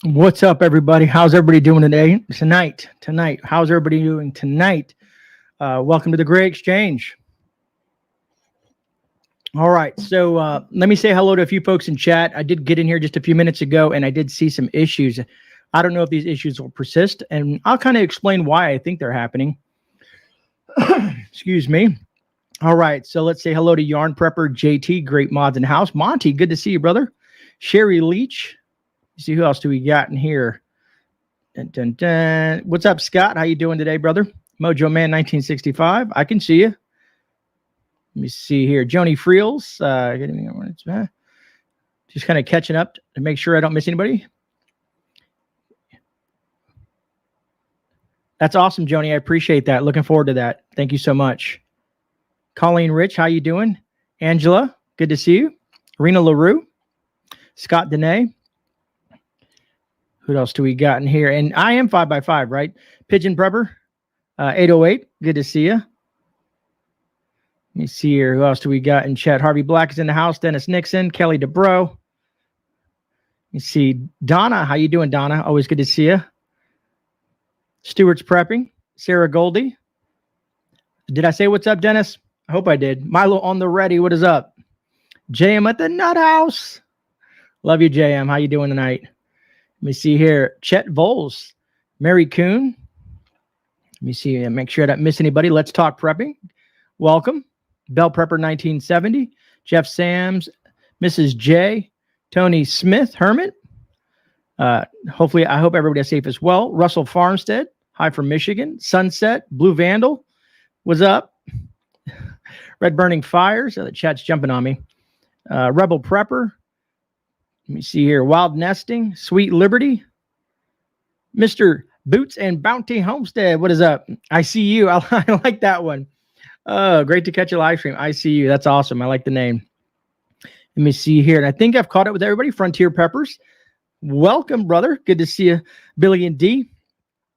What's up, everybody? How's everybody doing today? Tonight. How's everybody doing tonight? Welcome to the Grey Exchange. All right, so let me say hello to a few folks in chat. I did get in here just a few minutes ago, and I did see some issues. I don't know if these issues will persist, and I'll kind of explain why I think they're happening. Excuse me. All right, so let's say hello to Yarn Prepper, JT, great mods in the house. Monty, good to see you, brother. Sherry Leach. See who else do we got in here? Dun, dun, dun. What's up, Scott? How you doing today, brother? Mojo Man 1965. I can see you. Let me see here. Joni Friels. Just kind of catching up to make sure I don't miss anybody. That's awesome, Joni. I appreciate that. Looking forward to that. Thank you so much. Colleen Rich, how you doing? Angela, good to see you. Rena LaRue. Scott Dene. Who else do we got in here? And I am 5x5, right? Pigeon Prepper, 808. Good to see you. Let me see here. Who else do we got in chat? Harvey Black is in the house. Dennis Nixon, Kelly DeBro. Let me see. Donna, how you doing, Donna? Always good to see you. Stewart's Prepping, Sarah Goldie. Did I say what's up, Dennis? I hope I did. Milo on the ready. What is up? JM at the Nut House. Love you, JM. How you doing tonight? Let me see here. Chet Voles, Mary Coon. Let me see and make sure I don't miss anybody. Let's Talk Prepping. Welcome. Bell Prepper 1970. Jeff Sams, Mrs. J, Tony Smith, Hermit. Hopefully, I hope everybody's safe as well. Russell Farmstead, hi from Michigan. Sunset, Blue Vandal. What's up? Red Burning Fires. The chat's jumping on me. Rebel Prepper. Let me see here. Wild Nesting, Sweet Liberty, Mr. Boots and Bounty Homestead. What is up? I see you. I like that one. Great to catch a live stream. I see you. That's awesome. I like the name. Let me see here. And I think I've caught up with everybody. Frontier Peppers. Welcome, brother. Good to see you. Billy and D.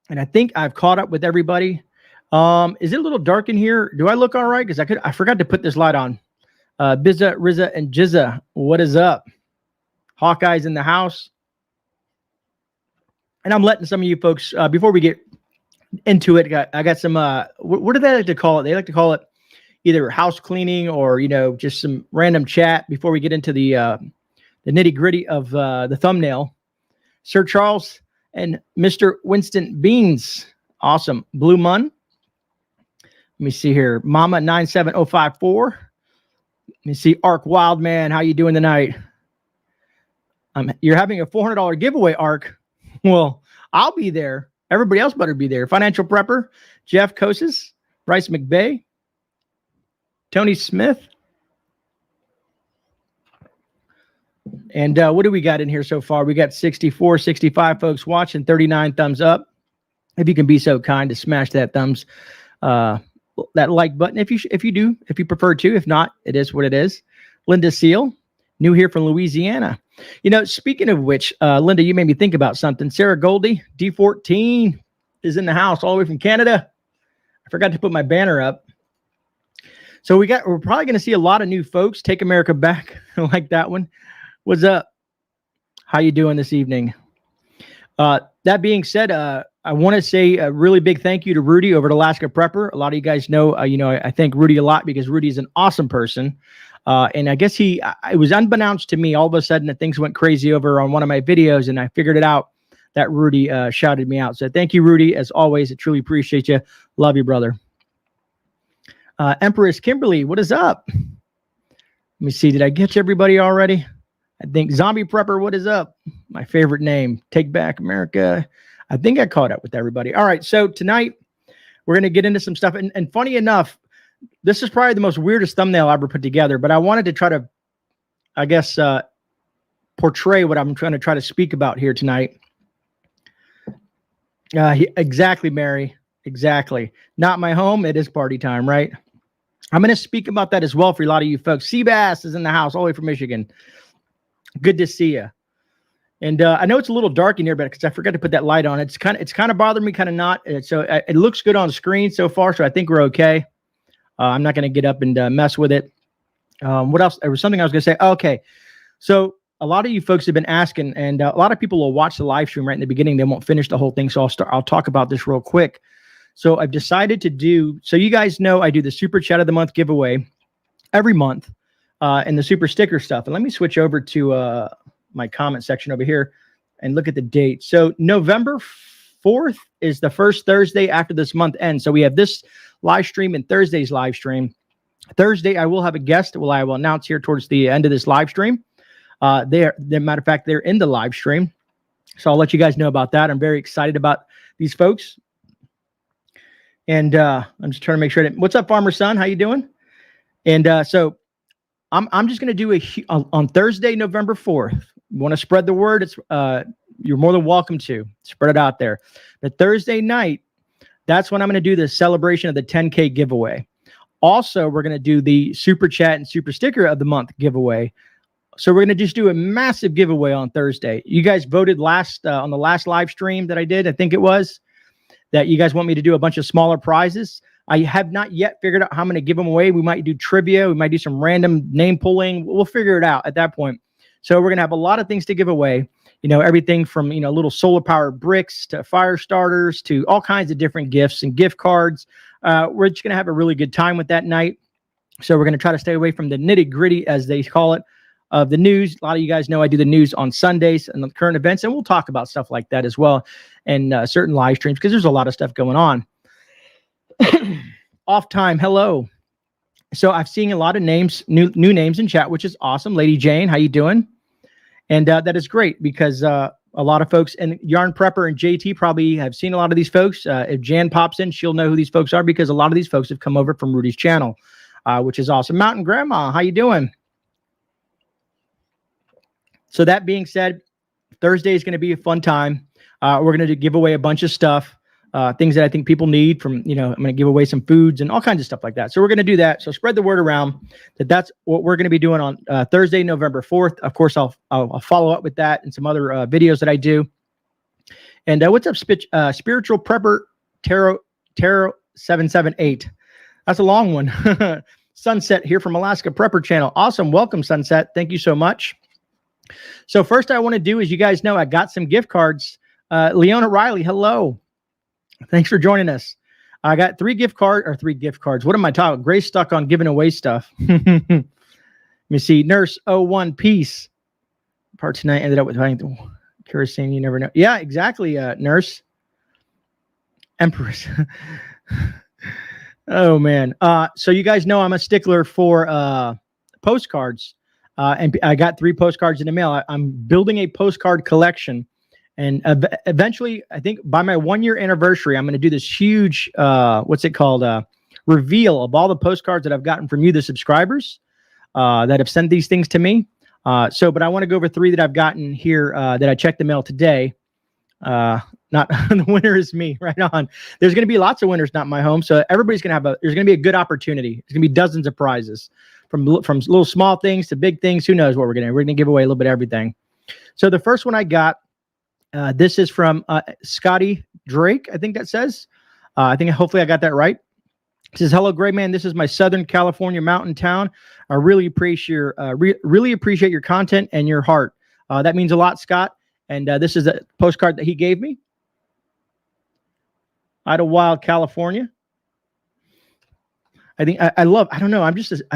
And I think I've caught up with everybody. Is it a little dark in here? Do I look all right? Because I forgot to put this light on. Bizza, Rizza, and Jizza. What is up? Hawkeye's in the house. And I'm letting some of you folks, before we get into it, I got some, what do they like to call it? They like to call it either house cleaning or, just some random chat before we get into the nitty gritty of the thumbnail. Sir Charles and Mr. Winston Beans. Awesome. Blue Mun. Let me see here. Mama 97054. Let me see. Ark Wildman. How you doing tonight? You're having a $400 giveaway, Ark. Well, I'll be there. Everybody else better be there. Financial Prepper, Jeff Koses, Bryce McVeigh, Tony Smith. And what do we got in here so far? We got 64, 65 folks watching, 39 thumbs up. If you can be so kind to smash that that like button if you prefer to. If not, it is what it is. Linda Seal, new here from Louisiana. Speaking of which, Linda, you made me think about something. Sarah Goldie, D14, is in the house all the way from Canada. I forgot to put my banner up. So we're probably going to see a lot of new folks. Take America Back. I like that one. What's up? How you doing this evening? That being said, I want to say a really big thank you to Rudy over at Alaska Prepper. A lot of you guys know, I thank Rudy a lot because Rudy is an awesome person. And I guess it was unbeknownst to me all of a sudden that things went crazy over on one of my videos, and I figured it out that Rudy shouted me out. So thank you, Rudy. As always, I truly appreciate you. Love you, brother. Empress Kimberly, what is up? Let me see. Did I get you everybody already? I think Zombie Prepper, what is up? My favorite name. Take Back America. I think I caught up with everybody. All right. So tonight we're going to get into some stuff. And funny enough, this is probably the most weirdest thumbnail I ever put together, but I wanted to try to, I guess, portray what I'm trying to speak about here tonight. Exactly, Mary. Exactly. Not my home. It is party time, right? I'm going to speak about that as well for a lot of you folks. Seabass is in the house all the way from Michigan. Good to see you. And I know it's a little dark in here, but because I forgot to put that light on, it's kind of bothering me, kind of not. So it looks good on screen so far, so I think we're okay. I'm not going to get up and mess with it. What else? There was something I was going to say. Okay, so a lot of you folks have been asking, and a lot of people will watch the live stream right in the beginning. They won't finish the whole thing. So I'll talk about this real quick. So I've decided to do, so you guys know I do the Super Chat of the Month giveaway every month, and the super sticker stuff. And let me switch over to my comment section over here and look at the date. So November 4th is the first Thursday after this month ends. So we have this live stream and Thursday's live stream. Thursday, I will have a guest. Well, I will announce here towards the end of this live stream. Matter of fact, they're in the live stream. So I'll let you guys know about that. I'm very excited about these folks. And I'm just trying to make sure what's up, Farmer Son? How you doing? And so I'm just going to do on Thursday, November 4th. You want to spread the word? It's you're more than welcome to spread it out there. But Thursday night, that's when I'm going to do the celebration of the 10K giveaway. Also, we're going to do the Super Chat and Super Sticker of the Month giveaway. So we're going to just do a massive giveaway on Thursday. You guys voted on the last live stream that I did, I think it was, that you guys want me to do a bunch of smaller prizes. I have not yet figured out how I'm going to give them away. We might do trivia. We might do some random name pulling. We'll figure it out at that point. So we're going to have a lot of things to give away. You know, everything from, you know, little solar powered bricks to fire starters to all kinds of different gifts and gift cards. We're just going to have a really good time with that night. So we're going to try to stay away from the nitty gritty, as they call it, of the news. A lot of you guys know I do the news on Sundays and the current events, and we'll talk about stuff like that as well, and certain live streams, because there's a lot of stuff going on. Off time, hello. So I've seen a lot of names, new names in chat, which is awesome. Lady Jane, how you doing? And that is great, because a lot of folks, and Yarn Prepper and JT probably have seen a lot of these folks. If Jan pops in, she'll know who these folks are, because a lot of these folks have come over from Rudy's channel, which is awesome. Mountain Grandma, how you doing? So that being said, Thursday is going to be a fun time. We're going to give away a bunch of stuff, things that I think people need from, you know, I'm going to give away some foods and all kinds of stuff like that. So we're going to do that. So spread the word around that that's what we're going to be doing on Thursday, November 4th. Of course, I'll follow up with that and some other videos that I do. And what's up, Spiritual Prepper Tarot 778? That's a long one. Sunset here from Alaska Prepper Channel. Awesome. Welcome, Sunset. Thank you so much. So first I want to do is, you guys know I got some gift cards. Leona Riley, hello. Thanks for joining us. I got three gift cards. What am I talking about? Gray's stuck on giving away stuff. Let me see. Nurse 01 Peace. Part tonight ended up with kerosene. You never know. Yeah, exactly. Nurse. Empress. Oh man. So you guys know I'm a stickler for postcards. And I got 3 postcards in the mail. I'm building a postcard collection. And eventually, I think by my 1-year anniversary, I'm going to do this huge, reveal of all the postcards that I've gotten from you, the subscribers, that have sent these things to me. But I want to go over 3 that I've gotten here that I checked the mail today. Not the winner is me, right on. There's going to be lots of winners, not my home. So everybody's going to have there's going to be a good opportunity. There's going to be dozens of prizes from little small things to big things. Who knows what we're going to give away a little bit of everything. So the first one I got, this is from Scotty Drake, I think that says. Hopefully I got that right. It says, hello, GreyMan. This is my Southern California mountain town. I really appreciate your content and your heart. That means a lot, Scott. And this is a postcard that he gave me. Idlewild, California. I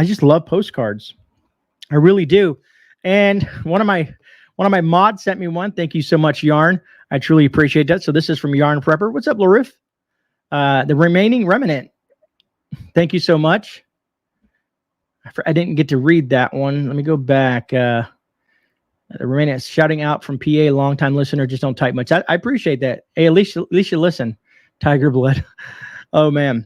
just love postcards. I really do. And one of my mods sent me one. Thank you so much, Yarn. I truly appreciate that. So this is from Yarn Prepper. What's up, Larif? The remaining remnant. Thank you so much. I didn't get to read that one. Let me go back. The remaining shouting out from PA, longtime listener. Just don't type much. I appreciate that. Hey, at least you listen. Tiger blood. Oh man.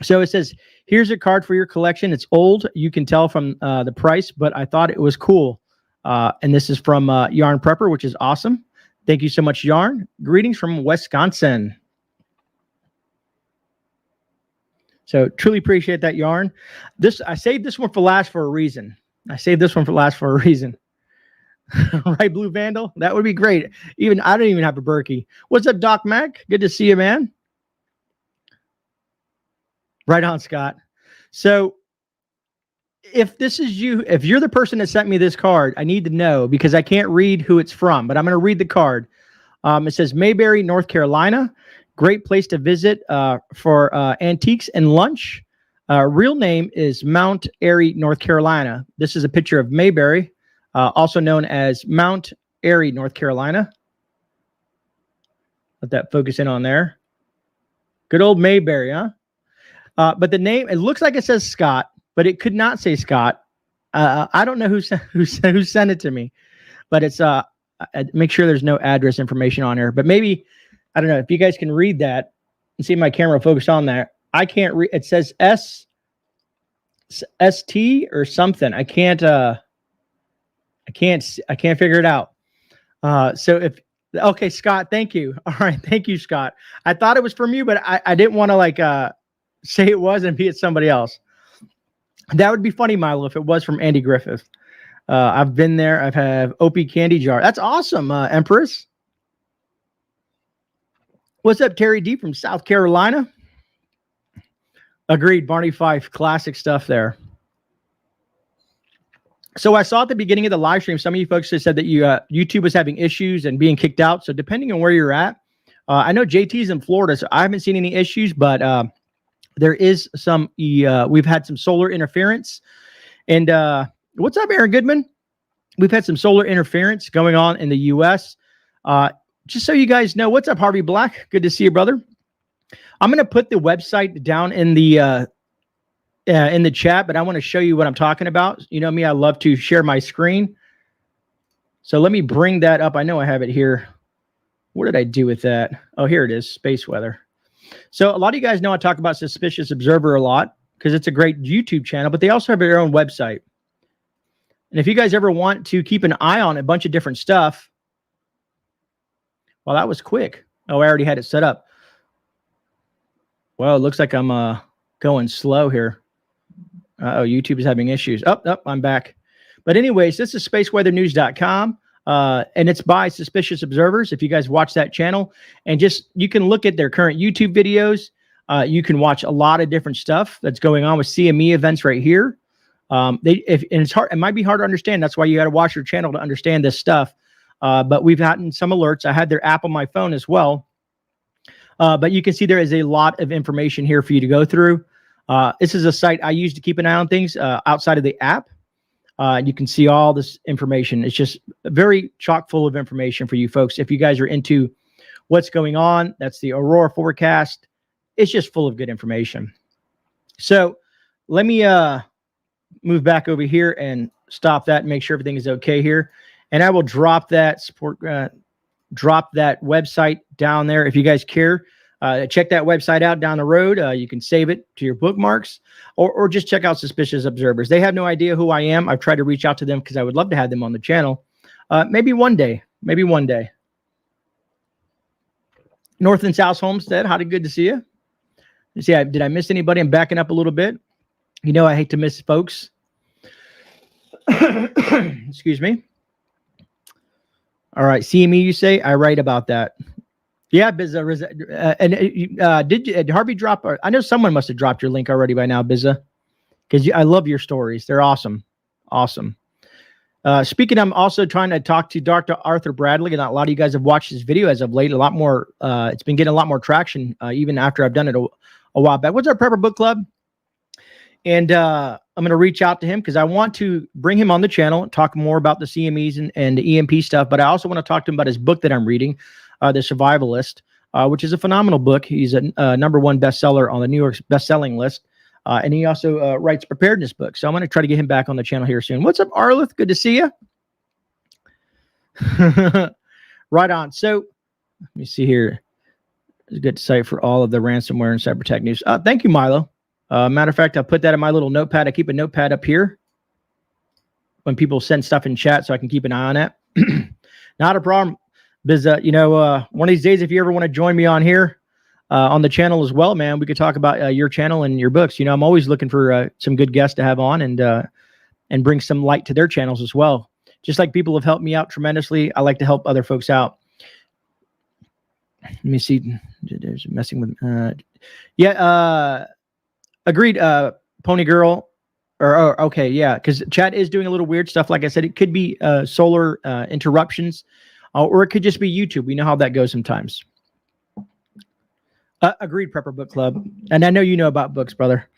So it says, here's a card for your collection. It's old. You can tell from the price, but I thought it was cool. And this is from Yarn Prepper, which is awesome. Thank you so much, Yarn. Greetings from Wisconsin. So truly appreciate that, Yarn. I saved this one for last for a reason. Right, Blue Vandal? That would be great. I don't even have a Berkey. What's up, Doc Mac? Good to see you, man. Right on, Scott. So if this is you, if you're the person that sent me this card, I need to know because I can't read who it's from, but I'm going to read the card. It says Mayberry, North Carolina. Great place to visit for antiques and lunch. Real name is Mount Airy, North Carolina. This is a picture of Mayberry, also known as Mount Airy, North Carolina. Let that focus in on there. Good old Mayberry, huh? But the name, it looks like it says Scott, but it could not say Scott. I don't know who sent it to me, but it's make sure there's no address information on there. But maybe, I don't know if you guys can read that and see my camera focused on there. I can't read. It says ST or something. I can't figure it out. Okay, Scott, thank you. All right, thank you, Scott. I thought it was from you, but I didn't want to like say it was and be it somebody else. That would be funny, Milo, if it was from Andy Griffith. I've been there. I've had Opie candy jar. That's awesome, Empress. What's up, Terry D from South Carolina? Agreed, Barney Fife, classic stuff there. So I saw at the beginning of the live stream, some of you folks said that YouTube was having issues and being kicked out. So depending on where you're at, I know JT's in Florida, so I haven't seen any issues, but there is some, we've had some solar interference. And what's up, Aaron Goodman? We've had some solar interference going on in the U.S. Just so you guys know, what's up, Harvey Black? Good to see you, brother. I'm going to put the website down in the chat, but I want to show you what I'm talking about. You know me, I love to share my screen. So let me bring that up. I know I have it here. What did I do with that? Oh, here it is, space weather. So a lot of you guys know I talk about Suspicious Observer a lot because it's a great YouTube channel, but they also have their own website. And if you guys ever want to keep an eye on a bunch of different stuff, well, that was quick. Oh, I already had it set up. Well, it looks like I'm going slow here. Oh, YouTube is having issues. Oh, I'm back. But anyways, this is spaceweathernews.com. And it's by Suspicious Observers. If you guys watch that channel, and just you can look at their current YouTube videos. You can watch a lot of different stuff that's going on with CME events right here. And it's hard. It might be hard to understand. That's why you got to watch your channel to understand this stuff. But we've gotten some alerts. I had their app on my phone as well. But you can see there is a lot of information here for you to go through. This is a site I use to keep an eye on things outside of the app. You can see all this information. It's just very chock full of information for you folks. If you guys are into what's going on, that's the Aurora forecast. It's just full of good information. So let me move back over here and stop that and make sure everything is okay here. And I will drop that drop that website down there. If you guys care, check that website out down the road. You can save it to your bookmarks or just check out Suspicious Observers. They have no idea who I am. I've tried to reach out to them because I would love to have them on the channel. Maybe one day. Maybe one day. North and South Homestead, howdy, good to see you. You see, did I miss anybody? I'm backing up a little bit. You know I hate to miss folks. Excuse me. All right, CME, you say? I write about that. Yeah, Bizza. Did Harvey drop? I know someone must have dropped your link already by now, Bizza, because I love your stories. They're awesome. Awesome. Speaking, I'm also trying to talk to Dr. Arthur Bradley, and a lot of you guys have watched this video as of late. A lot more. It's been getting a lot more traction even after I've done it a while back. What's our Prepper Book Club? And I'm going to reach out to him because I want to bring him on the channel and talk more about the CMEs and the EMP stuff. But I also want to talk to him about his book that I'm reading, The Survivalist, which is a phenomenal book. He's a #1 bestseller on the New York best-selling list. And he also writes preparedness books. So I'm going to try to get him back on the channel here soon. What's up, Arlith? Good to see you. Right on. So let me see here. It's a good site for all of the ransomware and cyber tech news. Thank you, Milo. Matter of fact, I put that in my little notepad. I keep a notepad up here when people send stuff in chat so I can keep an eye on that. Not a problem. Because, one of these days, if you ever want to join me on here on the channel as well, man, we could talk about your channel and your books. I'm always looking for some good guests to have on and bring some light to their channels as well. Just like people have helped me out tremendously, I like to help other folks out. Let me see. There's messing with. Agreed, Pony Girl. Okay, yeah, because chat is doing a little weird stuff. Like I said, it could be solar interruptions, or it could just be YouTube. We know how that goes sometimes. Agreed, Prepper Book Club. And I know you know about books, brother.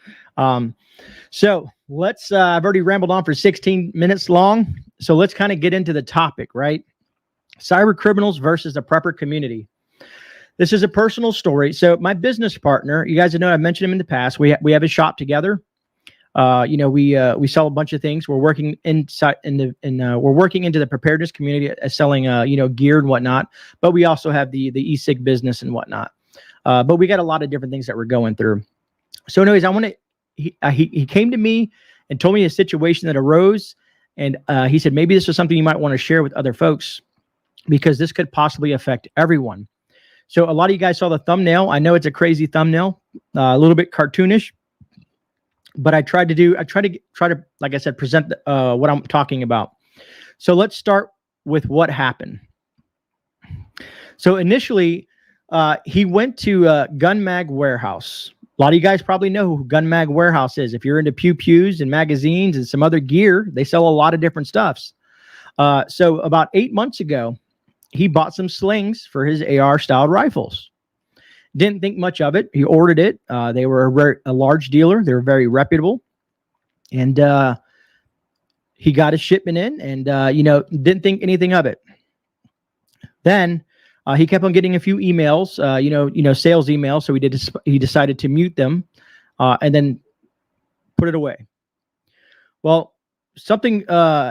So let's, I've already rambled on for 16 minutes long. So let's kind of get into the topic, right? Cyber criminals versus the prepper community. This is a personal story. So my business partner, you guys know I've mentioned him in the past. We have a shop together. You know, we sell a bunch of things. We're working inside we're working into the preparedness community, selling you know, gear and whatnot. But we also have the e-cig business and whatnot. But we got a lot of different things that we're going through. So anyways, he came to me and told me a situation that arose. And he said, maybe this is something you might want to share with other folks because this could possibly affect everyone. So a lot of you guys saw the thumbnail. I know it's a crazy thumbnail, a little bit cartoonish, but I tried to, like I said, present what I'm talking about. So let's start with what happened. So initially, he went to Gun Mag Warehouse. A lot of you guys probably know who Gun Mag Warehouse is. If you're into pews and magazines and some other gear, they sell a lot of different stuffs. So about 8 months ago, he bought some slings for his AR-styled rifles. Didn't think much of it. He ordered it. They were a large dealer. They were very reputable. And he got his shipment in and, you know, didn't think anything of it. Then he kept on getting a few emails, you know, sales emails. So he decided to mute them and then put it away. Well, something,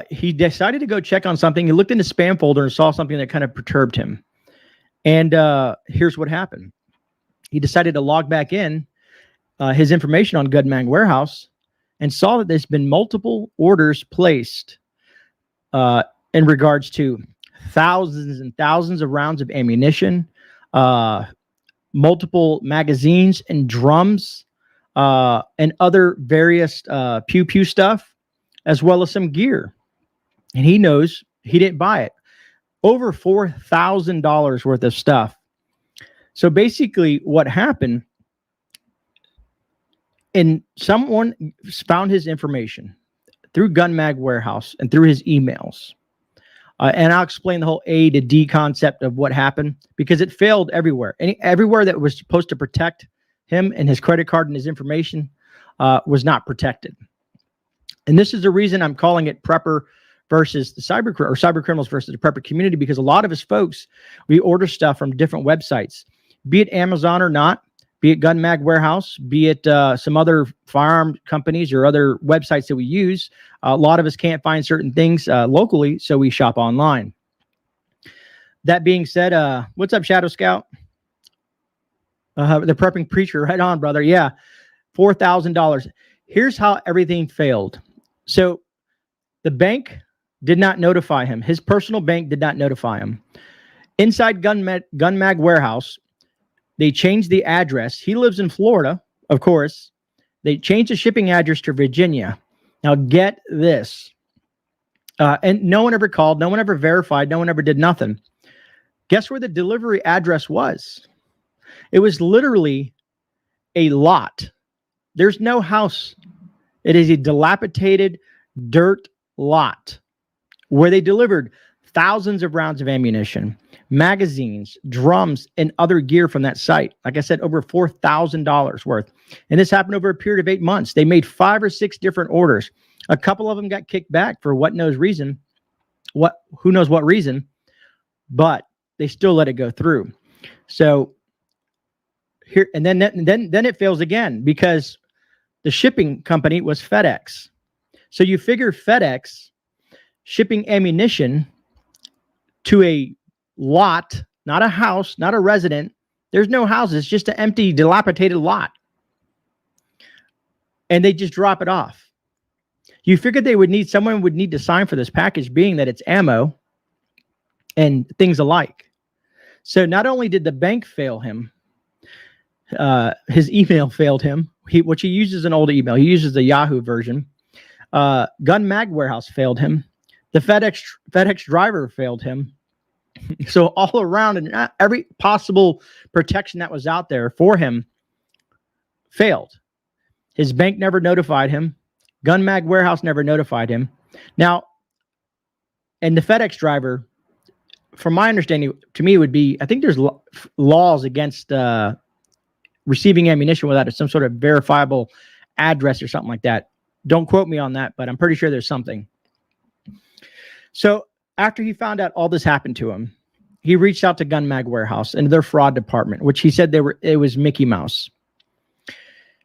he decided to go check on something. He looked in the spam folder and saw something that kind of perturbed him. And here's what happened. He decided to log back in his information on Gun Mag Warehouse and saw that there's been multiple orders placed in regards to thousands and thousands of rounds of ammunition, multiple magazines and drums, and other various pew stuff, as well as some gear. And he knows he didn't buy it. Over $4,000 worth of stuff. So basically what happened, and someone found his information through Gun Mag Warehouse and through his emails. And I'll explain the whole A to D concept of what happened because it failed everywhere. Everywhere that was supposed to protect him and his credit card and his information was not protected. And this is the reason I'm calling it prepper versus the cyber criminals versus the prepper community, because a lot of us folks, we order stuff from different websites, be it Amazon or not, be it Gun Mag Warehouse, be it some other firearm companies or other websites that we use. A lot of us can't find certain things locally, so we shop online. That being said, what's up, Shadow Scout? The prepping preacher, right on, brother. Yeah, $4,000. Here's how everything failed. So the bank did not notify him. His personal bank did not notify him. Inside Gun Mag Warehouse, they changed the address. He lives in Florida, of course. They changed the shipping address to Virginia. Now get this. And no one ever called. No one ever verified. No one ever did nothing. Guess where the delivery address was? It was literally a lot. There's no house. It is a dilapidated dirt lot where they delivered thousands of rounds of ammunition, magazines, drums, and other gear from that site. Like I said, over $4,000 worth. And this happened over a period of 8 months. They made 5 or 6 different orders. A couple of them got kicked back for what knows reason. Who knows what reason, but they still let it go through. So here, and then it fails again because the shipping company was FedEx. So you figure FedEx shipping ammunition to a lot, not a house, not a resident. There's no houses, just an empty, dilapidated lot. And they just drop it off. You figured someone would need to sign for this package, being that it's ammo and things alike. So not only did the bank fail him, his email failed him, which he uses an old email. He uses the Yahoo version. Gun Mag Warehouse failed him. The FedEx driver failed him. So all around, and every possible protection that was out there for him failed. His bank never notified him. Gun Mag Warehouse never notified him. Now, and the FedEx driver, from my understanding, to me would be, I think there's laws against receiving ammunition without some sort of verifiable address or something like that. Don't quote me on that, but I'm pretty sure there's something. So after he found out all this happened to him, he reached out to Gun Mag Warehouse and their fraud department, which he said it was Mickey Mouse.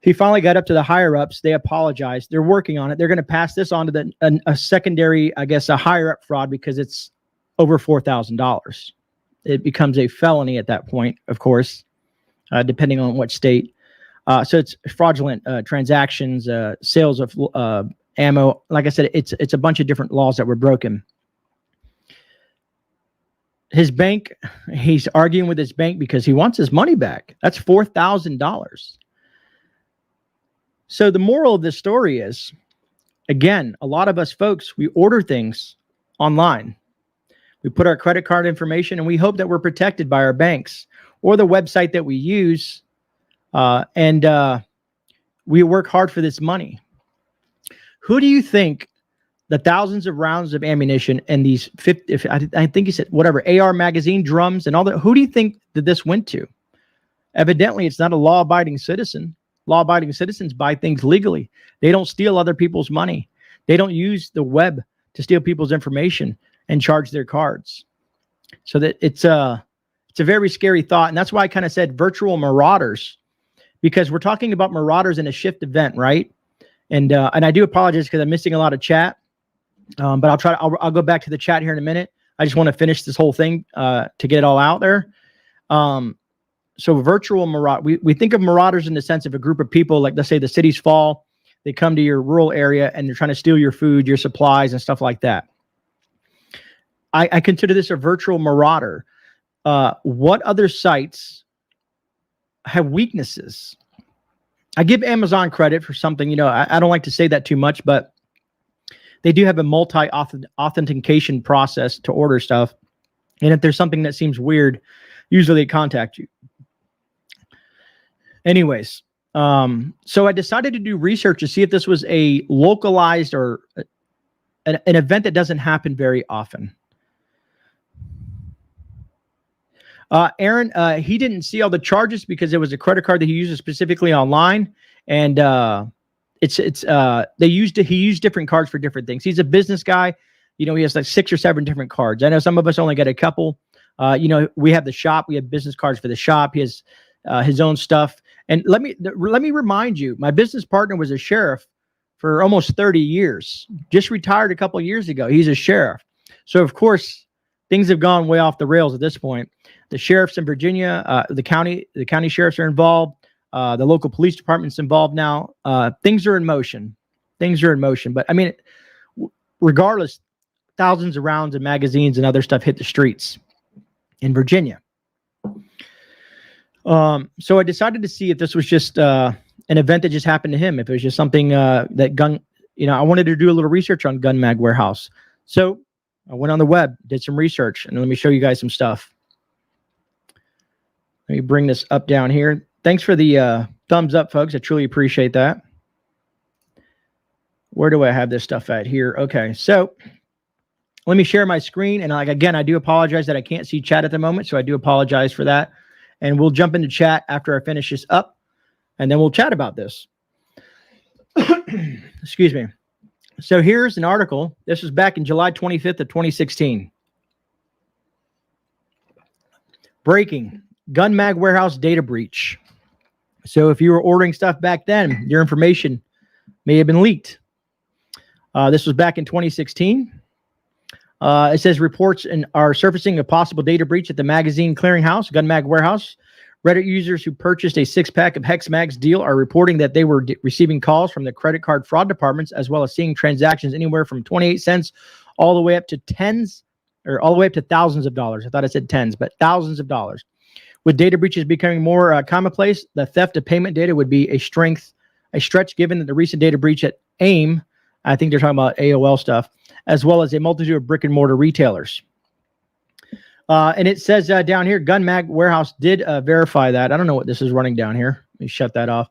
He finally got up to the higher ups. They apologized. They're working on it. They're going to pass this on to a secondary, I guess, a higher up fraud because it's over $4,000. It becomes a felony at that point, of course, depending on what state. So it's fraudulent transactions, sales of ammo. Like I said, it's a bunch of different laws that were broken. His bank, he's arguing with his bank because he wants his money back. That's $4,000. So the moral of this story is, again, a lot of us folks, we order things online. We put our credit card information and we hope that we're protected by our banks or the website that we use. And we work hard for this money. Who do you think the thousands of rounds of ammunition and these 50, I think he said, whatever, AR magazine, drums, and all that, who do you think that this went to? Evidently, it's not a law-abiding citizen. Law-abiding citizens buy things legally. They don't steal other people's money. They don't use the web to steal people's information and charge their cards. So that it's a very scary thought. And that's why I kind of said virtual marauders, because we're talking about marauders in a shift event, right? And I do apologize because I'm missing a lot of chat. But I'll go back to the chat here in a minute. I just want to finish this whole thing to get it all out there. So virtual maraud, we think of marauders in the sense of a group of people, like let's say the cities fall, they come to your rural area and they're trying to steal your food, your supplies, and stuff like that. I consider this a virtual marauder. What other sites have weaknesses? I give Amazon credit for something, you know, I don't like to say that too much, but they do have a multi-authentication process to order stuff. And if there's something that seems weird, usually they contact you. Anyways, so I decided to do research to see if this was a localized or an event that doesn't happen very often. Aaron, he didn't see all the charges because it was a credit card that he uses specifically online, and he used different cards for different things. He's a business guy, you know. He has like 6 or 7 different cards. I know some of us only get a couple. You know, we have the shop. We have business cards for the shop. He has his own stuff. And let me remind you, my business partner was a sheriff for almost 30 years. Just retired a couple of years ago. He's a sheriff. So of course, things have gone way off the rails at this point. The sheriffs in Virginia, the county sheriffs are involved. The local police department's involved now. Things are in motion. But I mean, regardless, thousands of rounds of magazines and other stuff hit the streets in Virginia. So I decided to see if this was just an event that just happened to him. If it was just something that I wanted to do a little research on Gun Mag Warehouse. So I went on the web, did some research, and let me show you guys some stuff. Let me bring this up down here. Thanks for the thumbs up, folks. I truly appreciate that. Where do I have this stuff at here? Okay, so let me share my screen. And again, I do apologize that I can't see chat at the moment, so I do apologize for that. And we'll jump into chat after I finish this up, and then we'll chat about this. Excuse me. So here's an article. This was back in July 25th of 2016. Breaking. Gun Mag Warehouse data breach. So if you were ordering stuff back then, your information may have been leaked. This was back in 2016. It says reports are surfacing a possible data breach at the magazine clearinghouse, Gun Mag Warehouse. Reddit users who purchased a 6-pack of Hex Mags deal are reporting that they were receiving calls from the credit card fraud departments, as well as seeing transactions anywhere from 28 cents all the way up to thousands of dollars. I thought I said tens, but thousands of dollars. With data breaches becoming more commonplace, the theft of payment data would be a stretch given that the recent data breach at AIM, I think they're talking about AOL stuff, as well as a multitude of brick and mortar retailers. And it says down here, Gun Mag Warehouse did verify that. I don't know what this is running down here. Let me shut that off.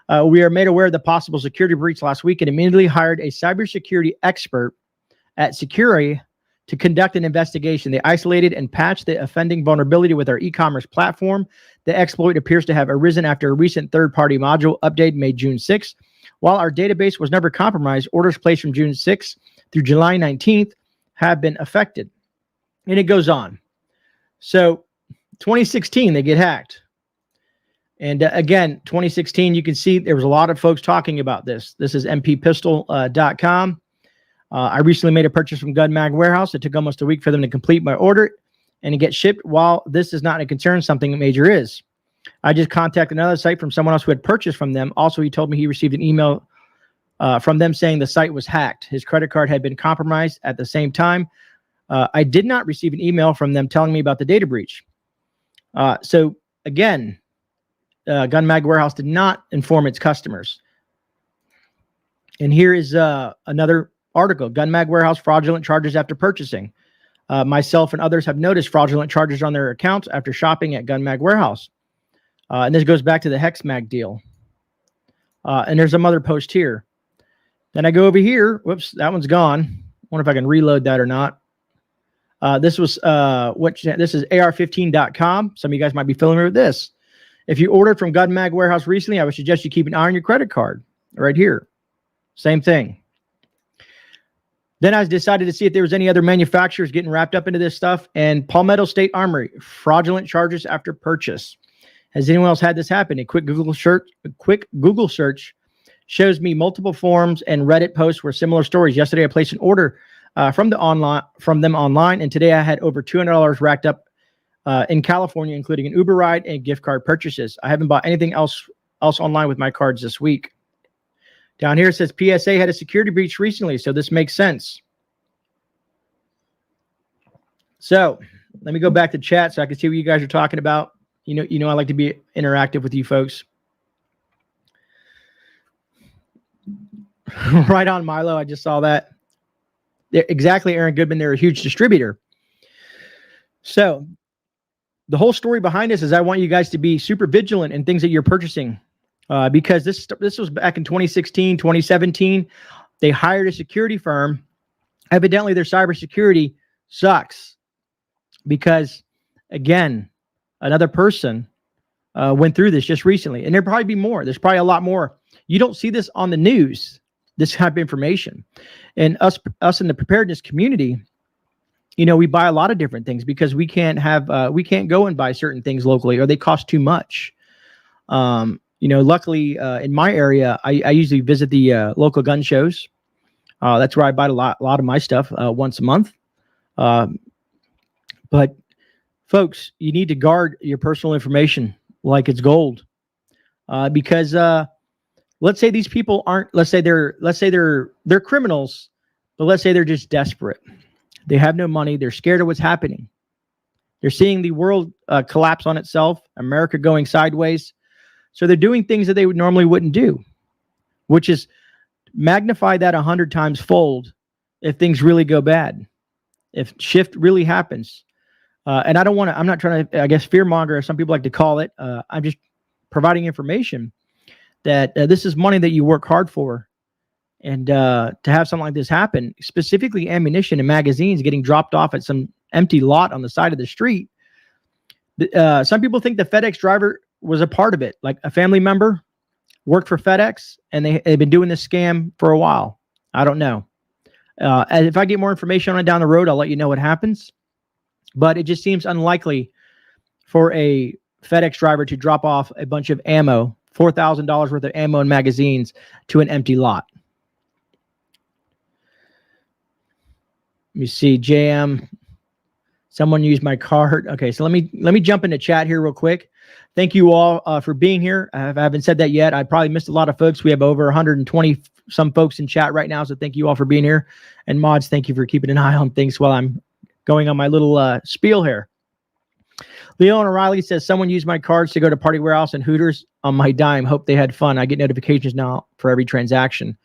We are made aware of the possible security breach last week and immediately hired a cybersecurity expert at Securi to conduct an investigation. They isolated and patched the offending vulnerability with our e-commerce platform. The exploit appears to have arisen after a recent third-party module update made June 6th. While our database was never compromised, orders placed from June 6th through July 19th have been affected. And it goes on. So 2016, they get hacked. And again, 2016, you can see there was a lot of folks talking about this. This is mppistol.com. I recently made a purchase from Gun Mag Warehouse. It took almost a week for them to complete my order and to get shipped. While this is not a concern, something major is. I just contacted another site from someone else who had purchased from them. Also, he told me he received an email from them saying the site was hacked. His credit card had been compromised at the same time. I did not receive an email from them telling me about the data breach. So again, Gun Mag Warehouse did not inform its customers. And here is another article. Gun Mag Warehouse fraudulent charges after purchasing. Myself and others have noticed fraudulent charges on their accounts after shopping at Gun Mag Warehouse. And this goes back to the Hex Mag deal. And there's some other post here. Then I go over here. Whoops, that one's gone. Wonder if I can reload that or not. This was this is AR15.com. Some of you guys might be familiar with this. If you ordered from Gun Mag Warehouse recently, I would suggest you keep an eye on your credit card. Right here. Same thing. Then I decided to see if there was any other manufacturers getting wrapped up into this stuff. And Palmetto State Armory, fraudulent charges after purchase. Has anyone else had this happen? A quick Google search shows me multiple forums and Reddit posts where similar stories. Yesterday, I placed an order from them online, and today I had over $200 racked up in California, including an Uber ride and gift card purchases. I haven't bought anything else online with my cards this week. Down here it says PSA had a security breach recently, so this makes sense. So let me go back to chat so I can see what you guys are talking about. You know, I like to be interactive with you folks. Right on, Milo. I just saw that. Exactly, Aaron Goodman. They're a huge distributor. So the whole story behind this is I want you guys to be super vigilant in things that you're purchasing. Because this was back in 2016, 2017. They hired a security firm. Evidently, their cybersecurity sucks. Because, again, another person went through this just recently. And there'll probably be more. There's probably a lot more. You don't see this on the news, this type of information. And us in the preparedness community, you know, we buy a lot of different things because we can't go and buy certain things locally or they cost too much. You know, luckily in my area, I usually visit the local gun shows. That's where I buy a lot of my stuff once a month. But folks, you need to guard your personal information like it's gold, because let's say these people aren't. Let's say they're criminals, but let's say they're just desperate. They have no money. They're scared of what's happening. They're seeing the world collapse on itself. America going sideways. So they're doing things that they normally wouldn't do, which is magnify that 100 times fold if things really go bad, if shift really happens. And I'm not trying to, I guess, fearmonger, as some people like to call it. I'm just providing information that this is money that you work hard for. And to have something like this happen, specifically ammunition and magazines getting dropped off at some empty lot on the side of the street. Some people think the FedEx driver was a part of it, like a family member worked for FedEx and they've been doing this scam for a while. I don't know. And if I get more information on it down the road, I'll let you know what happens. But it just seems unlikely for a FedEx driver to drop off a bunch of ammo, $4,000 worth of ammo and magazines to an empty lot. Let me see, JM. Someone used my card. Okay, so let me jump into chat here real quick. Thank you all for being here. I haven't said that yet. I probably missed a lot of folks. We have over 120 some folks in chat right now, so thank you all for being here. And mods, thank you for keeping an eye on things while I'm going on my little spiel here. Leon O'Reilly says, someone used my cards to go to Party Warehouse and Hooters on my dime. Hope they had fun. I get notifications now for every transaction.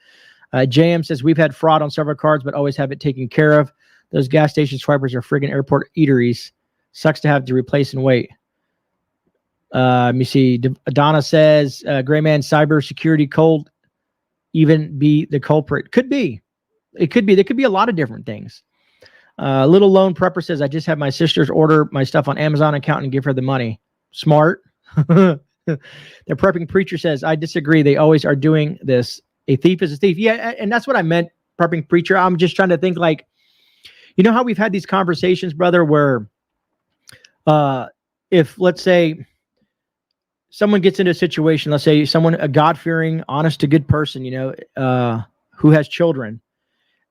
JM says, we've had fraud on several cards, but always have it taken care of. Those gas station swipers are friggin' airport eateries. Sucks to have to replace and wait. Let me see. Donna says, GreyMan, cybersecurity cold even be the culprit. Could be. It could be. There could be a lot of different things. Little Lone Prepper says, I just had my sisters order my stuff on Amazon account and give her the money. Smart. The Prepping Preacher says, I disagree. They always are doing this. A thief is a thief. Yeah, and that's what I meant, Prepping Preacher. I'm just trying to think like, you know how we've had these conversations, brother, where if, let's say, someone gets into a situation, let's say someone, a God-fearing, honest to good person, you know, who has children,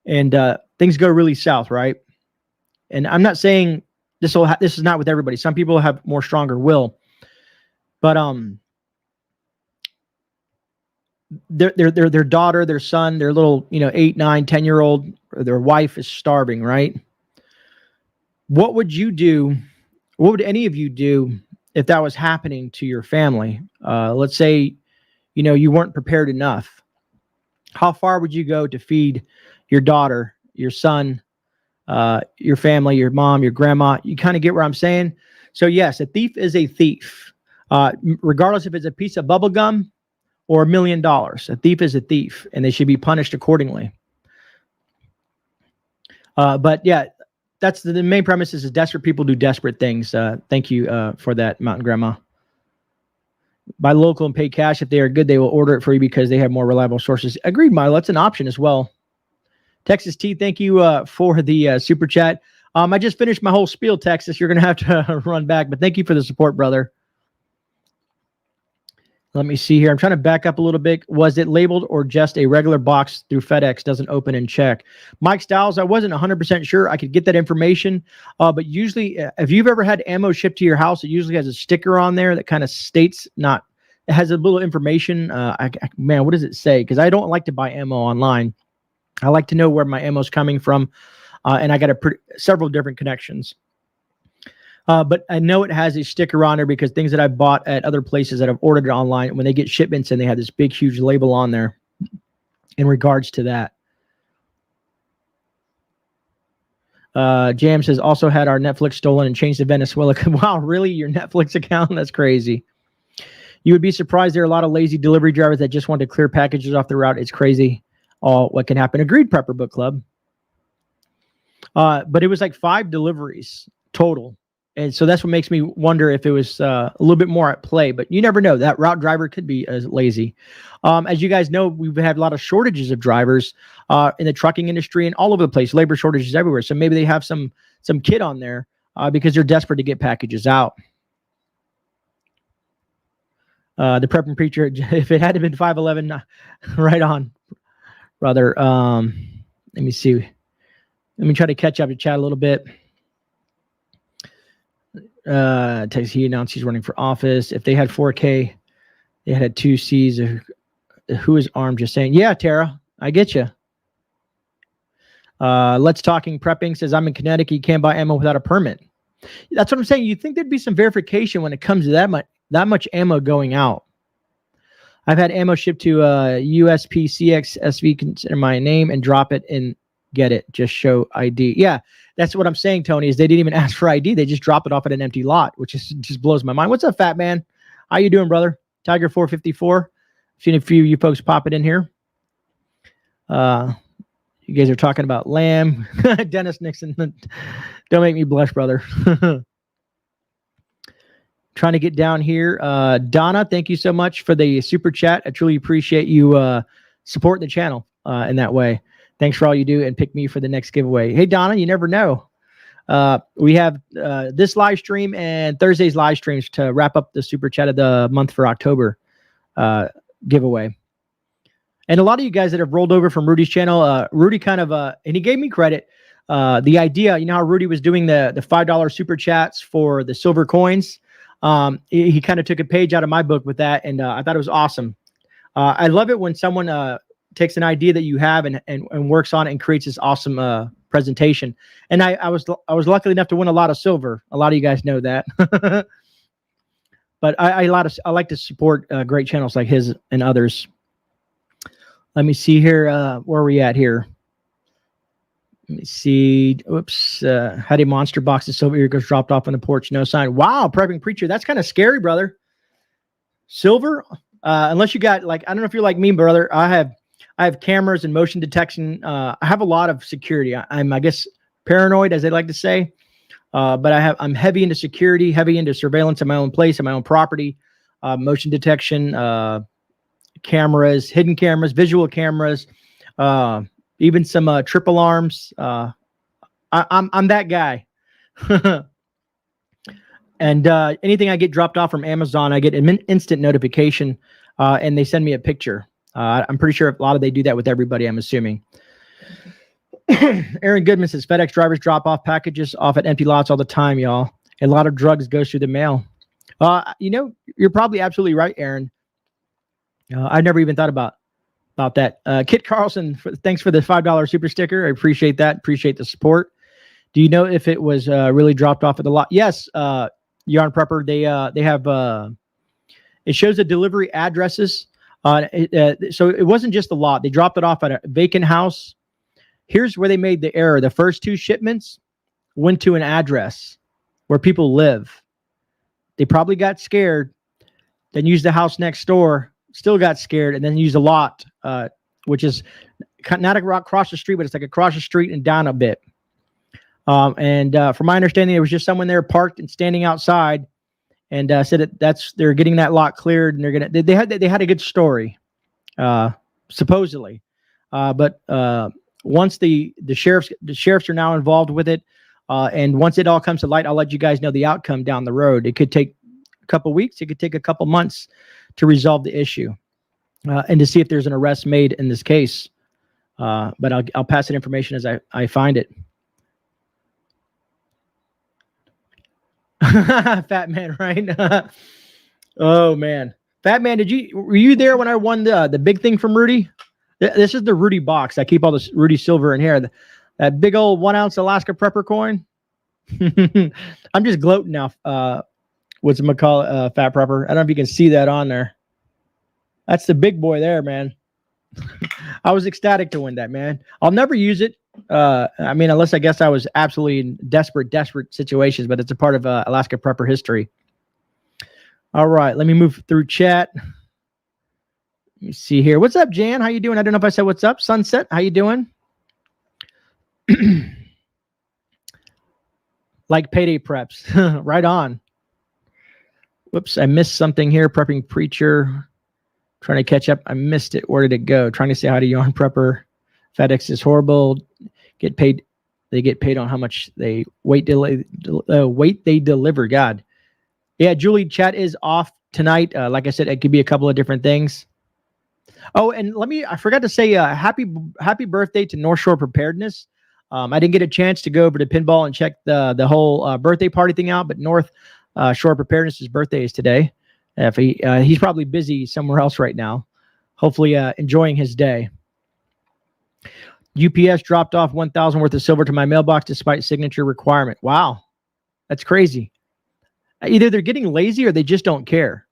and things go really south, right? And I'm not saying this is not with everybody. Some people have more stronger will, but their daughter, their son, their little, you know, 8, 9, 10-year-old, or their wife is starving, right? What would you do? What would any of you do if that was happening to your family? Let's say, you know, you weren't prepared enough. How far would you go to feed your daughter, your son, your family, your mom, your grandma? You kind of get where I'm saying? So yes, a thief is a thief. Regardless if it's a piece of bubble gum or $1 million, a thief is a thief, and they should be punished accordingly. But yeah, that's the main premise is desperate people do desperate things. Thank you for that, Mountain Grandma. Buy local and pay cash. If they are good, they will order it for you because they have more reliable sources. Agreed, Milo. That's an option as well. Texas T, thank you for the super chat. I just finished my whole spiel, Texas. You're going to have to run back, but thank you for the support, brother. Let me see here. I'm trying to back up a little bit. Was it labeled or just a regular box through FedEx? Doesn't open and check. Mike Styles, I wasn't 100% sure. I could get that information. But usually, if you've ever had ammo shipped to your house, it usually has a sticker on there that kind of states it has a little information. Man, what does it say? Because I don't like to buy ammo online. I like to know where my ammo is coming from. And I got several different connections. But I know it has a sticker on there because things that I bought at other places that I've ordered it online, when they get shipments and they have this big, huge label on there in regards to that. Jam says, also had our Netflix stolen and changed to Venezuela. Wow, really? Your Netflix account? That's crazy. You would be surprised there are a lot of lazy delivery drivers that just want to clear packages off the route. It's crazy what can happen. Agreed, Prepper Book Club. But it was like 5 deliveries total. And so that's what makes me wonder if it was a little bit more at play. But you never know. That route driver could be lazy. As you guys know, we've had a lot of shortages of drivers in the trucking industry and all over the place. Labor shortages everywhere. So maybe they have some kid on there because they're desperate to get packages out. The Prepping Preacher, if it had been 5'11", right on, brother. Let me see. Let me try to catch up to chat a little bit. Texas, he announced he's running for office. If they had 4K, they had 2 C's. Who is armed? Just saying. Yeah, Tara, I get you. Let's Talking Prepping says, I'm in Connecticut. You can't buy ammo without a permit. That's what I'm saying. You'd think there'd be some verification when it comes to that much ammo going out. I've had ammo shipped to USPCX SV, consider my name, and drop it and get it. Just show ID. Yeah. That's what I'm saying, Tony, is they didn't even ask for ID. They just drop it off at an empty lot, which just blows my mind. What's up, fat man? How you doing, brother? Tiger 454. Seen a few of you folks pop it in here. You guys are talking about Lamb. Dennis Nixon. Don't make me blush, brother. Trying to get down here. Donna, thank you so much for the super chat. I truly appreciate you supporting the channel in that way. Thanks for all you do, and pick me for the next giveaway. Hey, Donna, you never know. We have this live stream and Thursday's live streams to wrap up the super chat of the month for October giveaway. And a lot of you guys that have rolled over from Rudy's channel, Rudy kind of, and he gave me credit. The idea, you know how Rudy was doing the $5 super chats for the silver coins. He kind of took a page out of my book with that, and I thought it was awesome. I love it when someone takes an idea that you have and works on it and creates this awesome presentation. And I was lucky enough to win a lot of silver. A lot of you guys know that. But I like to support great channels like his and others. Let me see here. Where are we at here? Let me see. Oops. Had a monster box of silver earrings dropped off on the porch. No sign. Wow, Prepping Preacher. That's kind of scary, brother. Silver, unless you got like, I don't know if you're like me, brother. I have cameras and motion detection. I have a lot of security. I'm, I guess, paranoid, as they like to say. But I'm heavy into security, heavy into surveillance of my own place, of my own property, motion detection, cameras, hidden cameras, visual cameras, even some trip alarms. I'm that guy. And anything I get dropped off from Amazon, I get an instant notification, and they send me a picture. I'm pretty sure a lot of they do that with everybody, I'm assuming. Aaron Goodman says FedEx drivers drop off packages off at empty lots all the time, y'all. A lot of drugs goes through the mail. You know, you're probably absolutely right, Aaron. I never even thought about that. Kit Carlson, thanks for the $5 super sticker. I appreciate that. Appreciate the support. Do you know if it was really dropped off at the lot? Yes, Yarn Prepper. They have. It shows the delivery addresses. So it wasn't just the lot. They dropped it off at a vacant house. Here's where they made the error. The first two shipments went to an address where people live. They probably got scared, then used the house next door, still got scared, and then used a lot, which is not across the street, but it's like across the street and down a bit. From my understanding, there was just someone there parked and standing outside, and said they're getting that lot cleared, and they had a good story, supposedly, but once the sheriffs are now involved with it, and once it all comes to light, I'll let you guys know the outcome down the road. It could take a couple weeks, it could take a couple months to resolve the issue, and to see if there's an arrest made in this case. But I'll pass that information as I find it. Fat Man, right? Oh man, Fat Man, were you there when I won the big thing from Rudy? This is the Rudy box. I keep all this Rudy silver in here. That big old 1 ounce Alaska Prepper coin. I'm just gloating now. What's it called? Fat Prepper. I don't know if you can see that on there. That's the big boy there, man. I was ecstatic to win that, man. I'll never use it. I mean, unless I guess I was absolutely in desperate situations, but it's a part of Alaska Prepper history. All right, let me move through chat. Let me see here. What's up, Jan? How you doing? I don't know if I said what's up. Sunset, how you doing? Like payday preps. Right on. Whoops, I missed something here. Prepping Preacher. Trying to catch up. I missed it. Where did it go? Trying to say hi to Yarn Prepper. FedEx is horrible. Get paid. They get paid on how much they weight they deliver. God. Yeah, Julie, chat is off tonight. Like I said, it could be a couple of different things. Oh, and I forgot to say happy birthday to North Shore Preparedness. I didn't get a chance to go over to Pinball and check the whole birthday party thing out, but North Shore Preparedness' birthday is today. If he's probably busy somewhere else right now, hopefully enjoying his day. UPS dropped off 1,000 worth of silver to my mailbox despite signature requirement. Wow, that's crazy. Either they're getting lazy or they just don't care.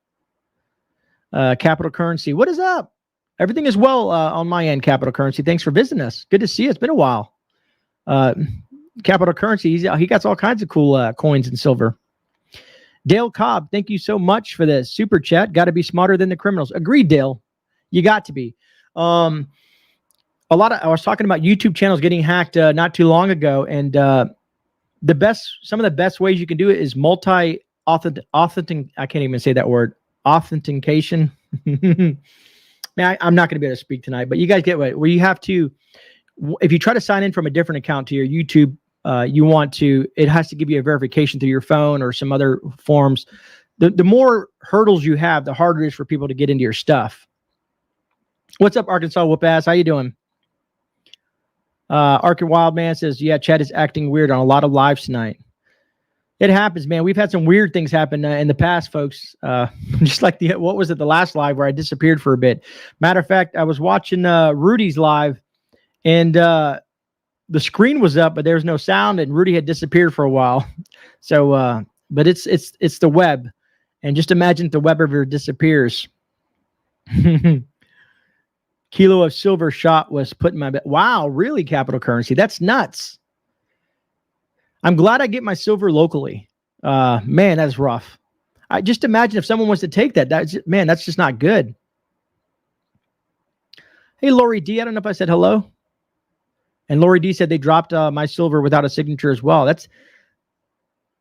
Capital Currency, what is up? Everything is well on my end, Capital Currency. Thanks for visiting us. Good to see you. It's been a while. Capital Currency, he got all kinds of cool coins and silver. Dale Cobb, thank you so much for the super chat. Got to be smarter than the criminals. Agreed, Dale. You got to be. I was talking about YouTube channels getting hacked not too long ago, and some of the best ways you can do it is authentic. I can't even say that word. Authentication. Man, I'm not going to be able to speak tonight, but you guys get where you have to. If you try to sign in from a different account to your YouTube, it has to give you a verification through your phone or some other forms. The more hurdles you have, the harder it is for people to get into your stuff. What's up, Arkansas Whoop Ass? How you doing? Arkin Wildman says, yeah, Chad is acting weird on a lot of lives tonight. It happens, man. We've had some weird things happen in the past, folks. Just like the last live where I disappeared for a bit. Matter of fact, I was watching Rudy's live, and the screen was up, but there was no sound, and Rudy had disappeared for a while. So, but it's the web, and just imagine if the web ever disappears. Kilo of silver shot was put in my bed. Wow, really, Capital Currency? That's nuts. I'm glad I get my silver locally. Man, that's rough. I just imagine if someone was to take that, that's just not good. Hey, Lori D, I don't know if I said hello. And Lori D said they dropped my silver without a signature as well. That's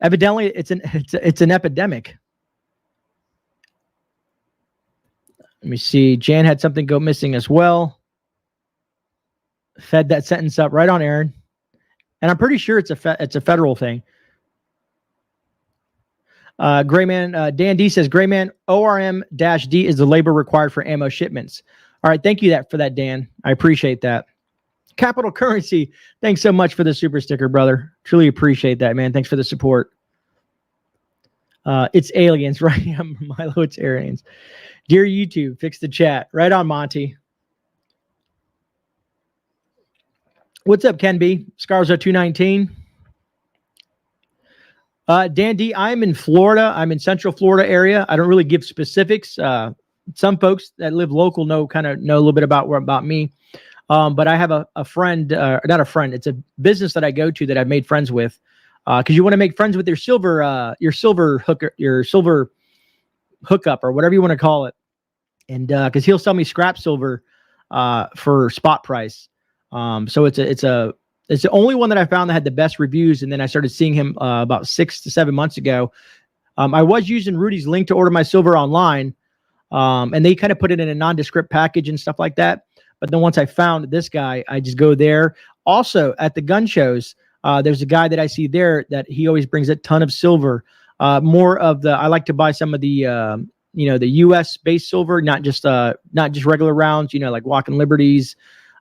evidently it's an epidemic. Let me see. Jan had something go missing as well. Fed that sentence up right on, Aaron. And I'm pretty sure it's a federal thing. GreyMan, Dan D says, GreyMan, ORM-D is the labor required for ammo shipments. All right, thank you for that, Dan. I appreciate that. Capital Currency, thanks so much for the super sticker, brother. Truly appreciate that, man. Thanks for the support. It's aliens, right? Milo, it's aliens. Dear YouTube, fix the chat. Right on, Monty. What's up, Ken B? Scarzo 219. Dan D, I'm in Florida. I'm in Central Florida area. I don't really give specifics. Some folks that live local know a little bit about me. But I have a friend, not a friend. It's a business that I go to that I've made friends with. Because you want to make friends with your silver hookup or whatever you want to call it. And because he'll sell me scrap silver for spot price. So it's the only one that I found that had the best reviews. And then I started seeing him about 6 to 7 months ago. I was using Rudy's link to order my silver online. And they kind of put it in a nondescript package and stuff like that. But then once I found this guy, I just go there. Also at the gun shows, there's a guy that I see there that he always brings a ton of silver. More of I like to buy some of the, the U.S. based silver, not just regular rounds, like Walking Liberties,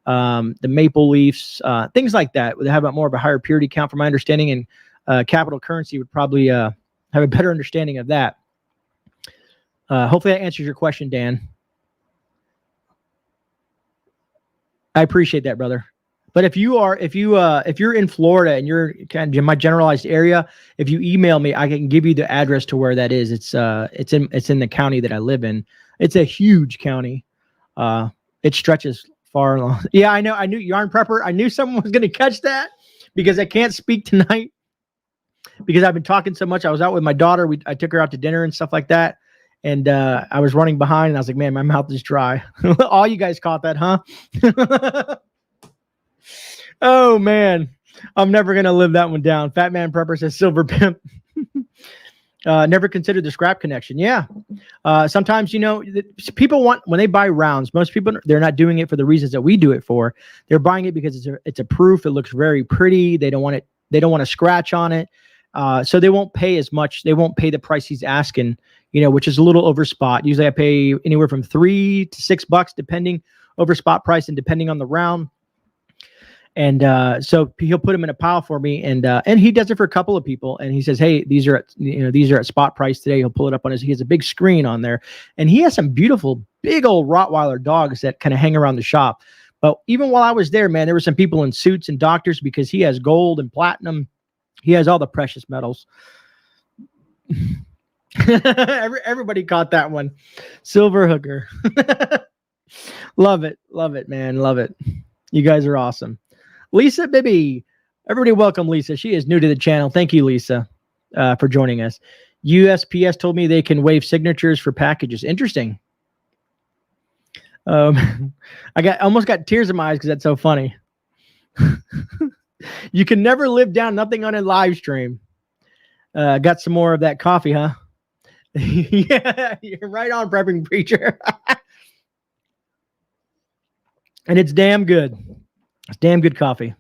the Maple Leafs, things like that. They have more of a higher purity count from my understanding, and Capital Currency would probably have a better understanding of that. Hopefully that answers your question, Dan. I appreciate that, brother. But if you're in Florida and you're kind of in my generalized area, if you email me, I can give you the address to where that is. It's in the county that I live in. It's a huge county. It stretches far along. Yeah, I know. I knew Yarn Prepper. I knew someone was going to catch that because I can't speak tonight because I've been talking so much. I was out with my daughter. I took her out to dinner and stuff like that. And I was running behind and I was like, man, my mouth is dry. All you guys caught that, huh? Oh, man. I'm never going to live that one down. Fat Man Prepper says Silver Pimp. Never considered the scrap connection. Yeah. Sometimes, people want, when they buy rounds, most people, they're not doing it for the reasons that we do it for. They're buying it because it's a proof. It looks very pretty. They don't want it. They don't want to scratch on it. So they won't pay as much. They won't pay the price he's asking, which is a little over spot. Usually I pay anywhere from $3 to $6 depending over spot price and depending on the round. And so he'll put them in a pile for me, and he does it for a couple of people. And he says, "Hey, these are at spot price today." He'll pull it up on he has a big screen on there, and he has some beautiful big old Rottweiler dogs that kind of hang around the shop. But even while I was there, man, there were some people in suits and doctors because he has gold and platinum. He has all the precious metals. Everybody caught that one. Silver hooker. Love it, man, love it. You guys are awesome. Lisa, baby. Everybody welcome Lisa. She is new to the channel. Thank you, Lisa, for joining us. USPS told me they can waive signatures for packages. Interesting. I almost got tears in my eyes because that's so funny. You can never live down nothing on a live stream. Got some more of that coffee, huh? Yeah, you're right on, Prepping Preacher. And it's damn good. It's damn good coffee.